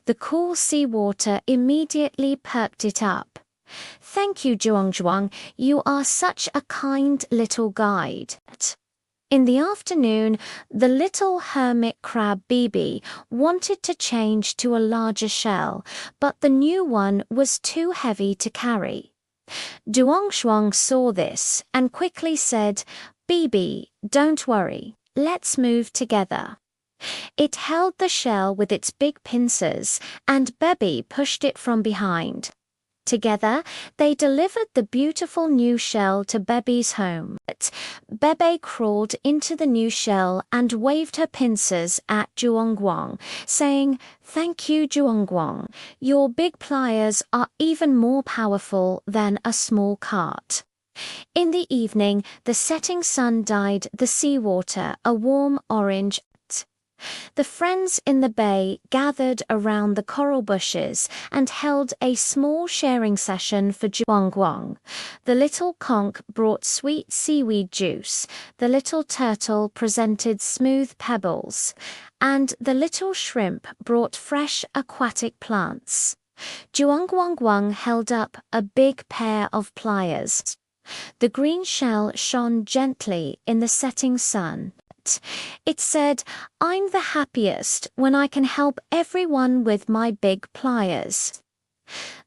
The cool seawater immediately perked it up. "Thank you, Zhuangshuang. You are such a kind little guide." In the afternoon, the little hermit crab Bibi wanted to change to a larger shell, but the new one was too heavy to carry. Zhuangshuang saw this and quickly said, "Bibi, don't worry, let's move together." It held the shell with its big pincers, and Bibi pushed it from behind. Together, they delivered the beautiful new shell to Bebe's home. Bebe crawled into the new shell and waved her pincers at Zhuangguang, saying, "Thank you, Zhuangguang. Your big pliers are even more powerful than a small cart." In the evening, the setting sun dyed the seawater a warm orange. The friends in the bay gathered around the coral bushes and held a small sharing session for Zhuangguang. The little conch brought sweet seaweed juice, the little turtle presented smooth pebbles, and the little shrimp brought fresh aquatic plants. Zhuangguang held up a big pair of pliers. The green shell shone gently in the setting sun. It said, "I'm the happiest when I can help everyone with my big pliers."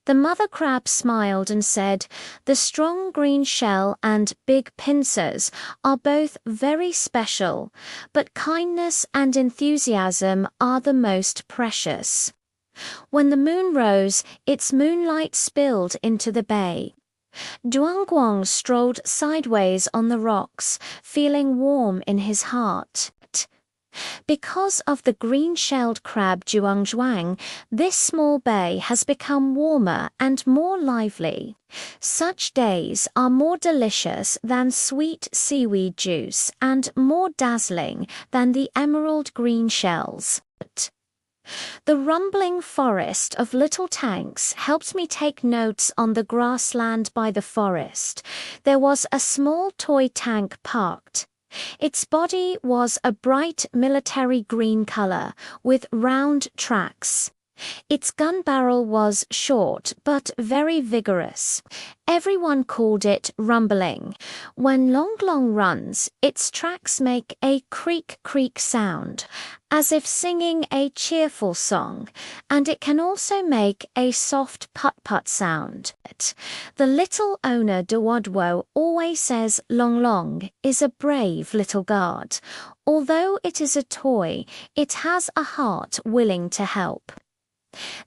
The mother crab smiled and said, "The strong green shell and big pincers are both very special, but kindness and enthusiasm are the most precious." When the moon rose, its moonlight spilled into the bay. Zhuangguang strolled sideways on the rocks, feeling warm in his heart. Because of the green-shelled crab Zhuangzhuang, this small bay has become warmer and more lively. Such days are more delicious than sweet seaweed juice and more dazzling than the emerald green shells. The rumbling forest of little tanks helped me take notes on the grassland by the forest. There was a small toy tank parked. Its body was a bright military green color with round tracks. Its gun barrel was short but very vigorous. Everyone called it rumbling. When Long runs, its tracks make a creak sound, as if singing a cheerful song, and it can also make a soft put sound. The little owner Dawadwo always says Long is a brave little guard. Although it is a toy, it has a heart willing to help.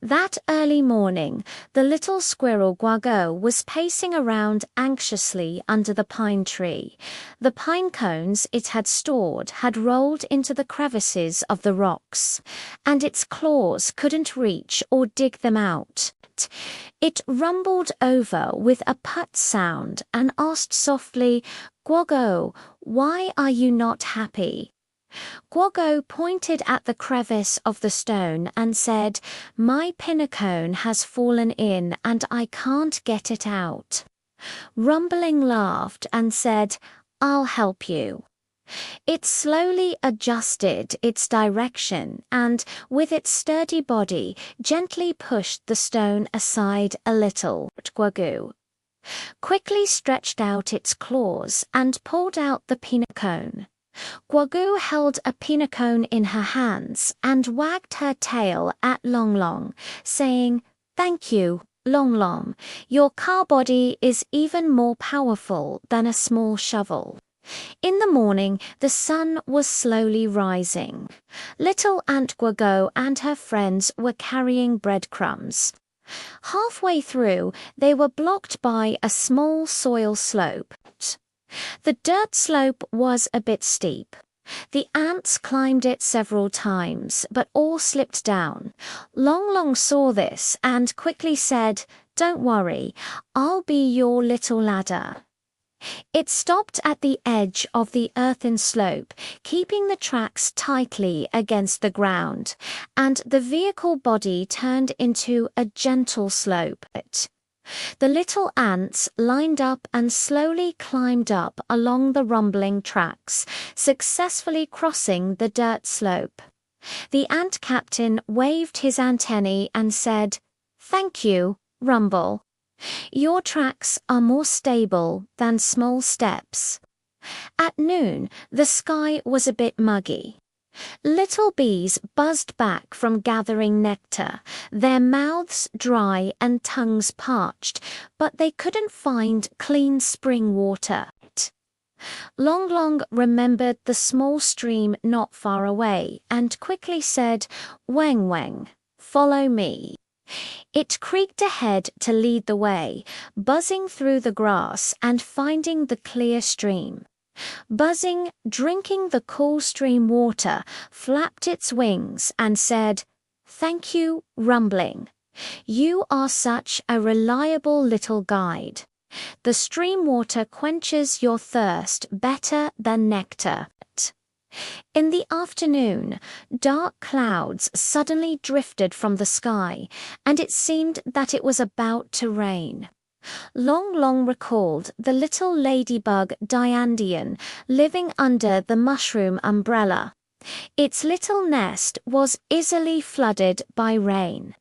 That early morning, the little squirrel Guago was pacing around anxiously under the pine tree. The pine cones it had stored had rolled into the crevices of the rocks, and its claws couldn't reach or dig them out. It rumbled over with a put sound and asked softly, "Guogo, why are you not happy?" Guogo pointed at the crevice of the stone and said, "My pinnacone has fallen in and I can't get it out." Rumbling laughed and said, "I'll help you." It slowly adjusted its direction and, with its sturdy body, gently pushed the stone aside a little. Guogu quickly stretched out its claws and pulled out the pinnacone. Guogu held a pinnacone in her hands and wagged her tail at Long Long, saying, "Thank you, Long Long. Your car body is even more powerful than a small shovel." In the morning, the sun was slowly rising. Little Aunt Guogo and her friends were carrying breadcrumbs. Halfway through, they were blocked by a small soil slope. The dirt slope was a bit steep. The ants climbed it several times, but all slipped down. Long Long saw this and quickly said, "Don't worry, I'll be your little ladder." It stopped at the edge of the earthen slope, keeping the tracks tightly against the ground, and the vehicle body turned into a gentle slope. The little ants lined up and slowly climbed up along the rumbling tracks, successfully crossing the dirt slope. The ant captain waved his antennae and said, "Thank you, Rumble. Your tracks are more stable than small steps." At noon, the sky was a bit muggy. Little bees buzzed back from gathering nectar, their mouths dry and tongues parched, but they couldn't find clean spring water. Long Long remembered the small stream not far away and quickly said, "Weng Weng, follow me." It creaked ahead to lead the way, buzzing through the grass and finding the clear stream. Buzzing, drinking the cool stream water, flapped its wings and said, "Thank you, Rumbling. You are such a reliable little guide. The stream water quenches your thirst better than nectar." In the afternoon, dark clouds suddenly drifted from the sky, and it seemed that it was about to rain. Long Long recalled the little ladybug Diandian living under the mushroom umbrella. Its little nest was easily flooded by rain.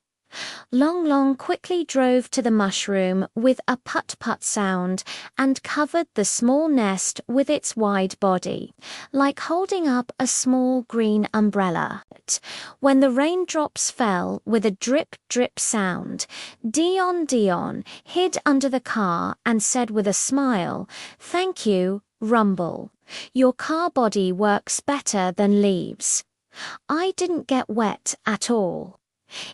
Long Long quickly drove to the mushroom with a put-put sound and covered the small nest with its wide body, like holding up a small green umbrella. When the raindrops fell with a drip-drip sound, Dion hid under the car and said with a smile, "Thank you, Rumble. Your car body works better than leaves. I didn't get wet at all."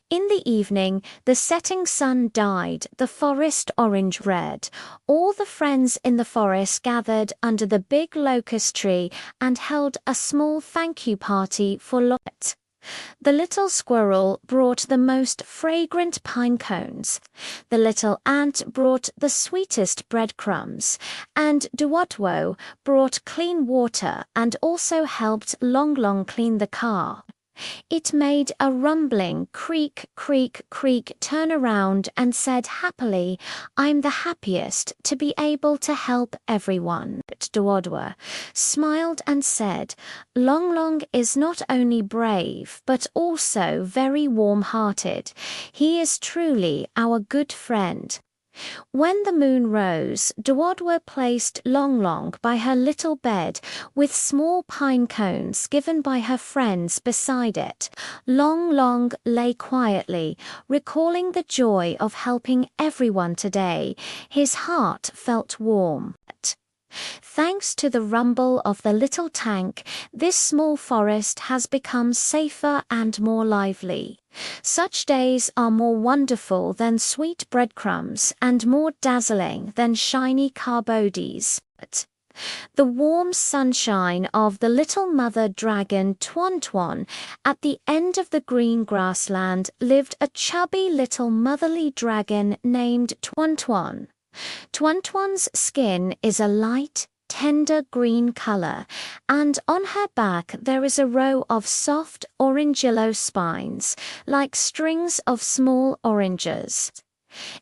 In the evening, the setting sun dyed the forest orange-red. All the friends in the forest gathered under the big locust tree and held a small thank-you party for Lot. The little squirrel brought the most fragrant pine cones. The little ant brought the sweetest breadcrumbs, and Duotwo brought clean water and also helped Long Long clean the car. It made a rumbling creak, creak, creak turn around and said happily, "I'm the happiest to be able to help everyone." Duodwa smiled and said, "Long Long is not only brave but also very warm-hearted. He is truly our good friend." When the moon rose, Duodwa placed Long Long by her little bed with small pine cones given by her friends beside it. Long Long lay quietly, recalling the joy of helping everyone today. His heart felt warm. Thanks to the rumble of the little tank, this small forest has become safer and more lively. Such days are more wonderful than sweet breadcrumbs and more dazzling than shiny car bodies. The warm sunshine of the little mother dragon Tuan Tuan. At the end of the green grassland lived a chubby little motherly dragon named Tuan Tuan. Tuan Tuan's skin is a light, tender green color, and on her back there is a row of soft orange yellow spines, like strings of small oranges.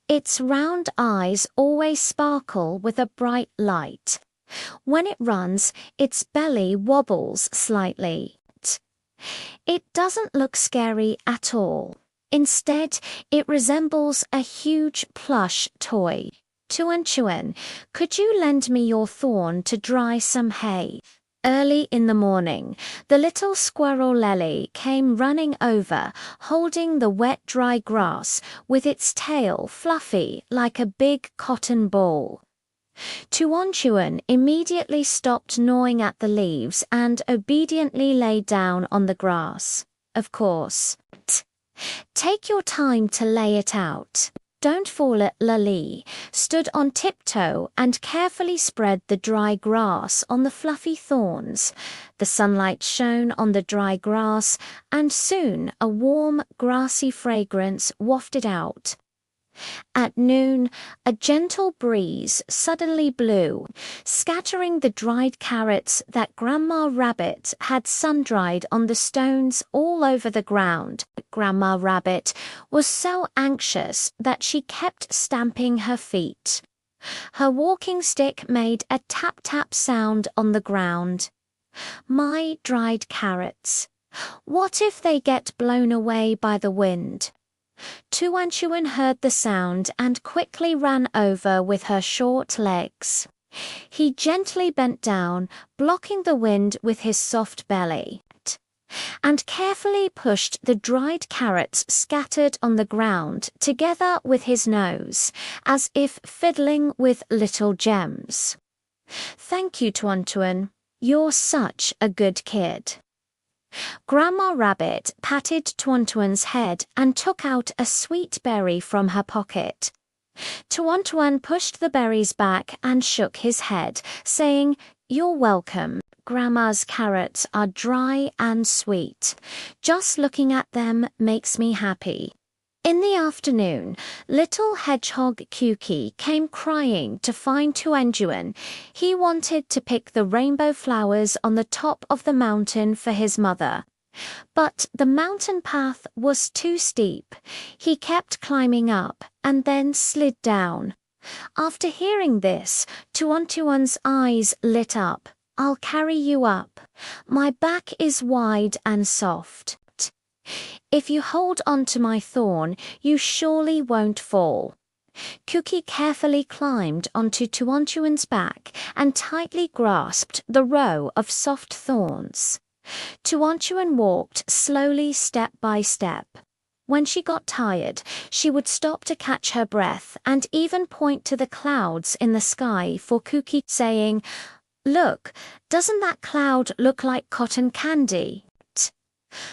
Its round eyes always sparkle with a bright light. When it runs, its belly wobbles slightly. It doesn't look scary at all. Instead, it resembles a huge plush toy. Tuan Tuan, could you lend me your thorn to dry some hay? Early in the morning, the little squirrel Lely came running over, holding the wet dry grass with its tail fluffy like a big cotton ball. Tuan Tuan immediately stopped gnawing at the leaves and obediently lay down on the grass. Of course. Take your time to lay it out. Don't fall it. Lily stood on tiptoe and carefully spread the dry grass on the fluffy thorns. The sunlight shone on the dry grass, and soon a warm, grassy fragrance wafted out. At noon, a gentle breeze suddenly blew, scattering the dried carrots that Grandma Rabbit had sun-dried on the stones all over the ground. Grandma Rabbit was so anxious that she kept stamping her feet. Her walking stick made a tap-tap sound on the ground. My dried carrots. What if they get blown away by the wind? Tuan Tuan heard the sound and quickly ran over with her short legs. He gently bent down, blocking the wind with his soft belly, and carefully pushed the dried carrots scattered on the ground together with his nose, as if fiddling with little gems. Thank you, Tuan Tuan. You're such a good kid. Grandma Rabbit patted Tuan Tuan's head and took out a sweet berry from her pocket. Tuan Tuan pushed the berries back and shook his head, saying, "You're welcome. Grandma's carrots are dry and sweet. Just looking at them makes me happy." In the afternoon, little hedgehog Kuki came crying to find Tuan Tuan. He wanted to pick the rainbow flowers on the top of the mountain for his mother. But the mountain path was too steep. He kept climbing up and then slid down. After hearing this, Tuan Tuan's eyes lit up. "I'll carry you up. My back is wide and soft. If you hold on to my thorn, you surely won't fall." Kuki carefully climbed onto Tuan Tuan's back and tightly grasped the row of soft thorns. Tuan Tuan walked slowly step by step. When she got tired, she would stop to catch her breath and even point to the clouds in the sky for Kuki, saying, "Look, doesn't that cloud look like cotton candy?"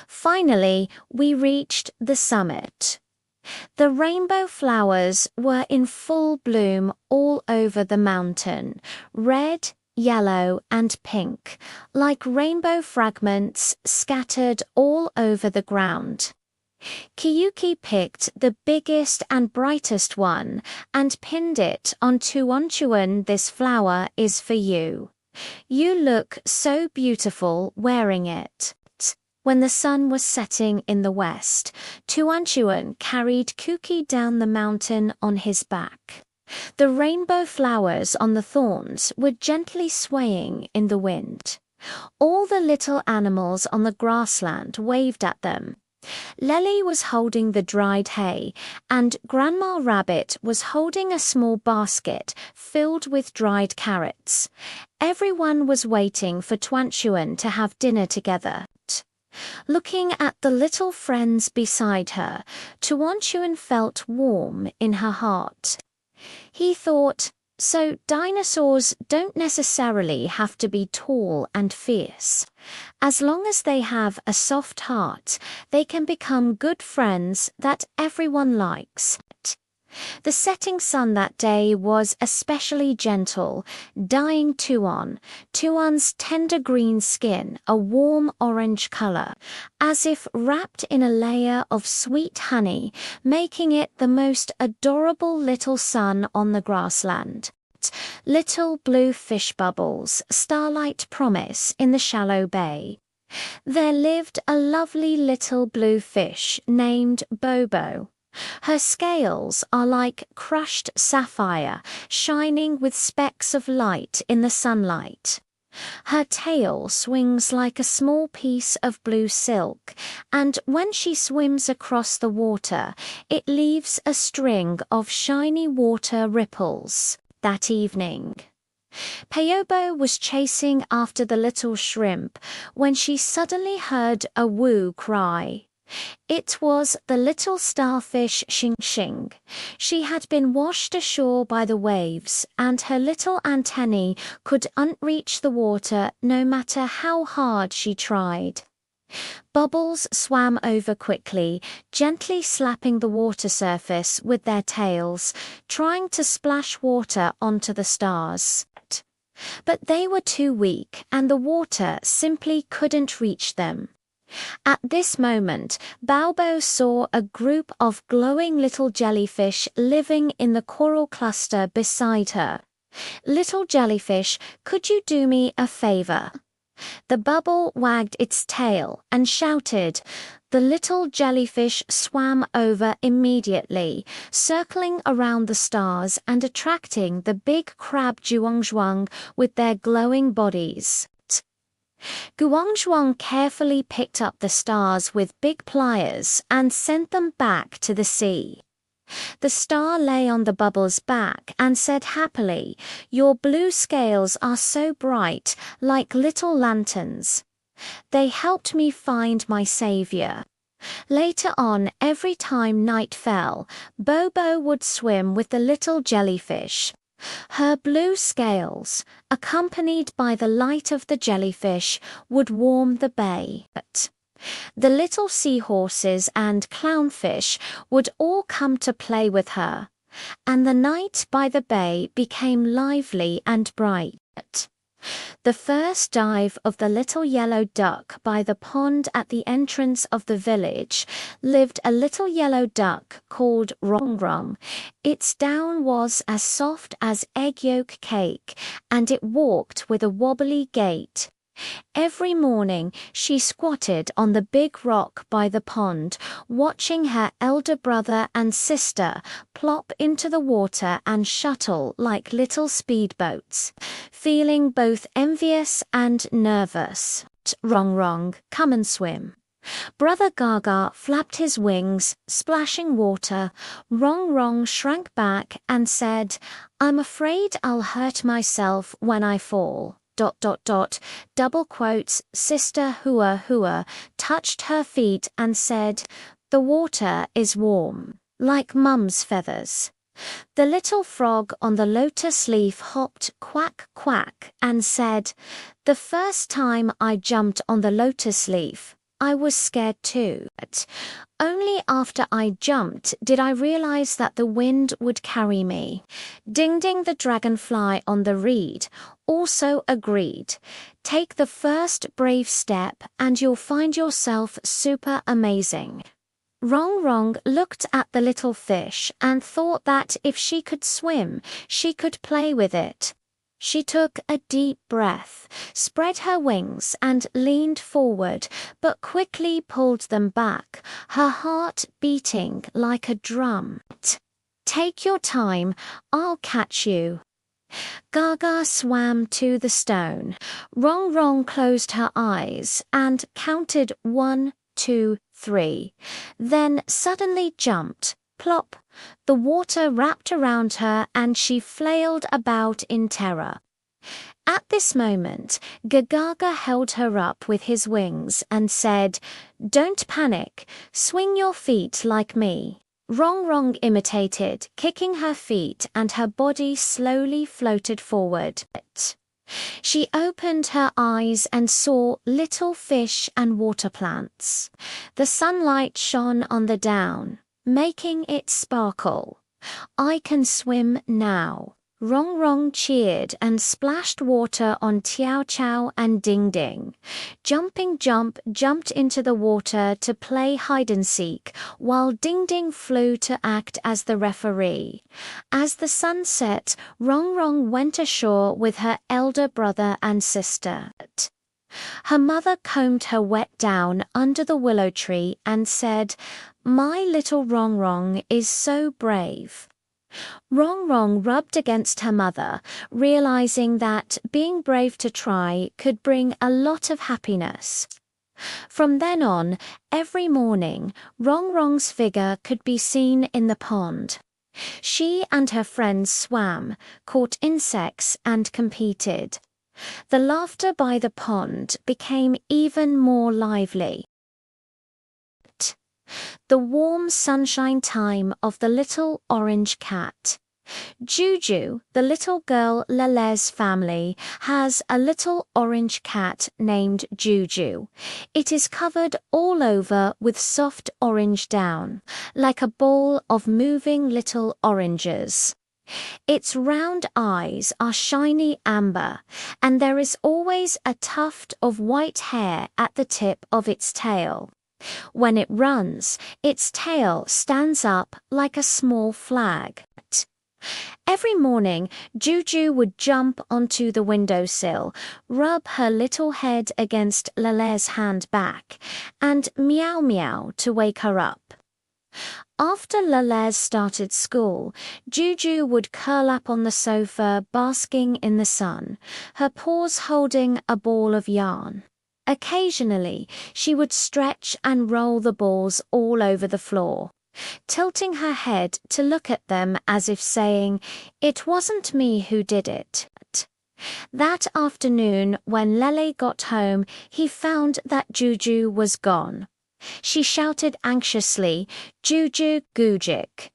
Finally, we reached the summit. The rainbow flowers were in full bloom all over the mountain, red, yellow, and pink, like rainbow fragments scattered all over the ground. Kiyuki picked the biggest and brightest one and pinned it on Tuan Tuan. "This flower is for you. You look so beautiful wearing it." When the sun was setting in the west, Tuan Tuan carried Kuki down the mountain on his back. The rainbow flowers on the thorns were gently swaying in the wind. All the little animals on the grassland waved at them. Lely was holding the dried hay, and Grandma Rabbit was holding a small basket filled with dried carrots. Everyone was waiting for Tuan Tuan to have dinner together. Looking at the little friends beside her, Tuan Tuan felt warm in her heart. He thought, so dinosaurs don't necessarily have to be tall and fierce. As long as they have a soft heart, they can become good friends that everyone likes. The setting sun that day was especially gentle, dyeing Tuon's tender green skin a warm orange color, as if wrapped in a layer of sweet honey, making it the most adorable little sun on the grassland. Little blue fish bubbles, starlight promise in the shallow bay. There lived a lovely little blue fish named Bobo. Her scales are like crushed sapphire, shining with specks of light in the sunlight. Her tail swings like a small piece of blue silk, and when she swims across the water, it leaves a string of shiny water ripples. That evening, Payobo was chasing after the little shrimp when she suddenly heard a woo cry. It was the little starfish Xing Xing. She had been washed ashore by the waves, and her little antennae couldn't reach the water no matter how hard she tried. Bubbles swam over quickly, gently slapping the water surface with their tails, trying to splash water onto the stars. But they were too weak, and the water simply couldn't reach them. At this moment, Baobo saw a group of glowing little jellyfish living in the coral cluster beside her. "Little jellyfish, could you do me a favor?" The bubble wagged its tail and shouted. The little jellyfish swam over immediately, circling around the stars and attracting the big crab Zhuangzhuang with their glowing bodies. Guangzhuang carefully picked up the stars with big pliers and sent them back to the sea. The star lay on the bubble's back and said happily, "Your blue scales are so bright, like little lanterns. They helped me find my savior." Later on, every time night fell, Bobo would swim with the little jellyfish. Her blue scales, accompanied by the light of the jellyfish, would warm the bay. The little seahorses and clownfish would all come to play with her, and the night by the bay became lively and bright. The first dive of the little yellow duck by the pond at the entrance of the village lived a little yellow duck called Rong Rong. Its down was as soft as egg yolk cake, and it walked with a wobbly gait. Every morning she squatted on the big rock by the pond, watching her elder brother and sister plop into the water and shuttle like little speedboats, feeling both envious and nervous. "Rong Rong, come and swim." Brother Gaga flapped his wings, splashing water. Rong Rong shrank back and said, "I'm afraid I'll hurt myself when I fall." ... double quotes, Sister Hua Hua touched her feet and said, "The water is warm, like Mum's feathers." The little frog on the lotus leaf hopped quack quack and said, "The first time I jumped on the lotus leaf, I was scared too. Only after I jumped did I realize that the wind would carry me." Ding Ding the dragonfly on the reed also agreed. "Take the first brave step and you'll find yourself super amazing." Rong Rong looked at the little fish and thought that if she could swim, she could play with it. She took a deep breath, spread her wings and leaned forward, but quickly pulled them back, her heart beating like a drum. "Take your time, I'll catch you." Gaga swam to the stone. Rong Rong closed her eyes and counted 1, 2, 3, then suddenly jumped. Plop! The water wrapped around her and she flailed about in terror. At this moment, Gagaga held her up with his wings and said, "Don't panic, swing your feet like me." Rong Rong imitated, kicking her feet, and her body slowly floated forward. She opened her eyes and saw little fish and water plants. The sunlight shone on the down, making it sparkle. I can swim now. Rong Rong cheered and splashed water on Tiao Chow and Ding Ding. Jumping Jump jumped into the water to play hide-and-seek, while Ding Ding flew to act as the referee. As the sun set, Rong Rong went ashore with her elder brother and sister. Her mother combed her wet down under the willow tree and said, "My little Rong Rong is so brave." Rong Rong rubbed against her mother, realizing that being brave to try could bring a lot of happiness. From then on, every morning, Rong Rong's figure could be seen in the pond. She and her friends swam, caught insects, and competed. The laughter by the pond became even more lively. The warm sunshine time of the little orange cat. Juju, the little girl Lele's family, has a little orange cat named Juju. It is covered all over with soft orange down, like a ball of moving little oranges. Its round eyes are shiny amber, and there is always a tuft of white hair at the tip of its tail. When it runs, its tail stands up like a small flag. Every morning, Juju would jump onto the windowsill, rub her little head against Lele's hand back, and meow meow to wake her up. After Lele started school, Juju would curl up on the sofa basking in the sun, her paws holding a ball of yarn. Occasionally, she would stretch and roll the balls all over the floor, tilting her head to look at them as if saying, "It wasn't me who did it." That afternoon, when Lele got home, he found that Juju was gone. She shouted anxiously, "Juju Gujik."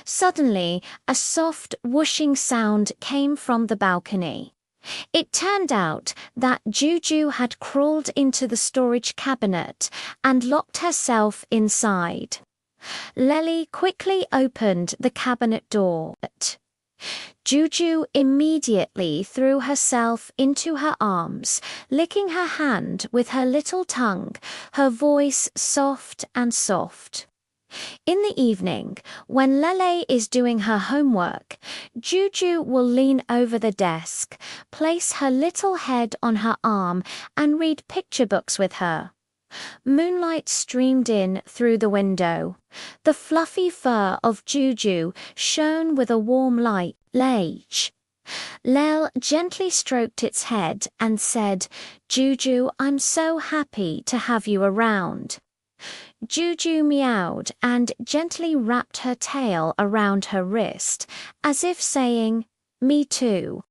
Suddenly, a soft whooshing sound came from the balcony. It turned out that Juju had crawled into the storage cabinet and locked herself inside. Lele quickly opened the cabinet door. Juju immediately threw herself into her arms, licking her hand with her little tongue, her voice soft and soft. In the evening, when Lele is doing her homework, Juju will lean over the desk, place her little head on her arm, and read picture books with her. Moonlight streamed in through the window. The fluffy fur of Juju shone with a warm light. Lel gently stroked its head and said, "Juju, I'm so happy to have you around." Juju meowed and gently wrapped her tail around her wrist, as if saying, "Me too."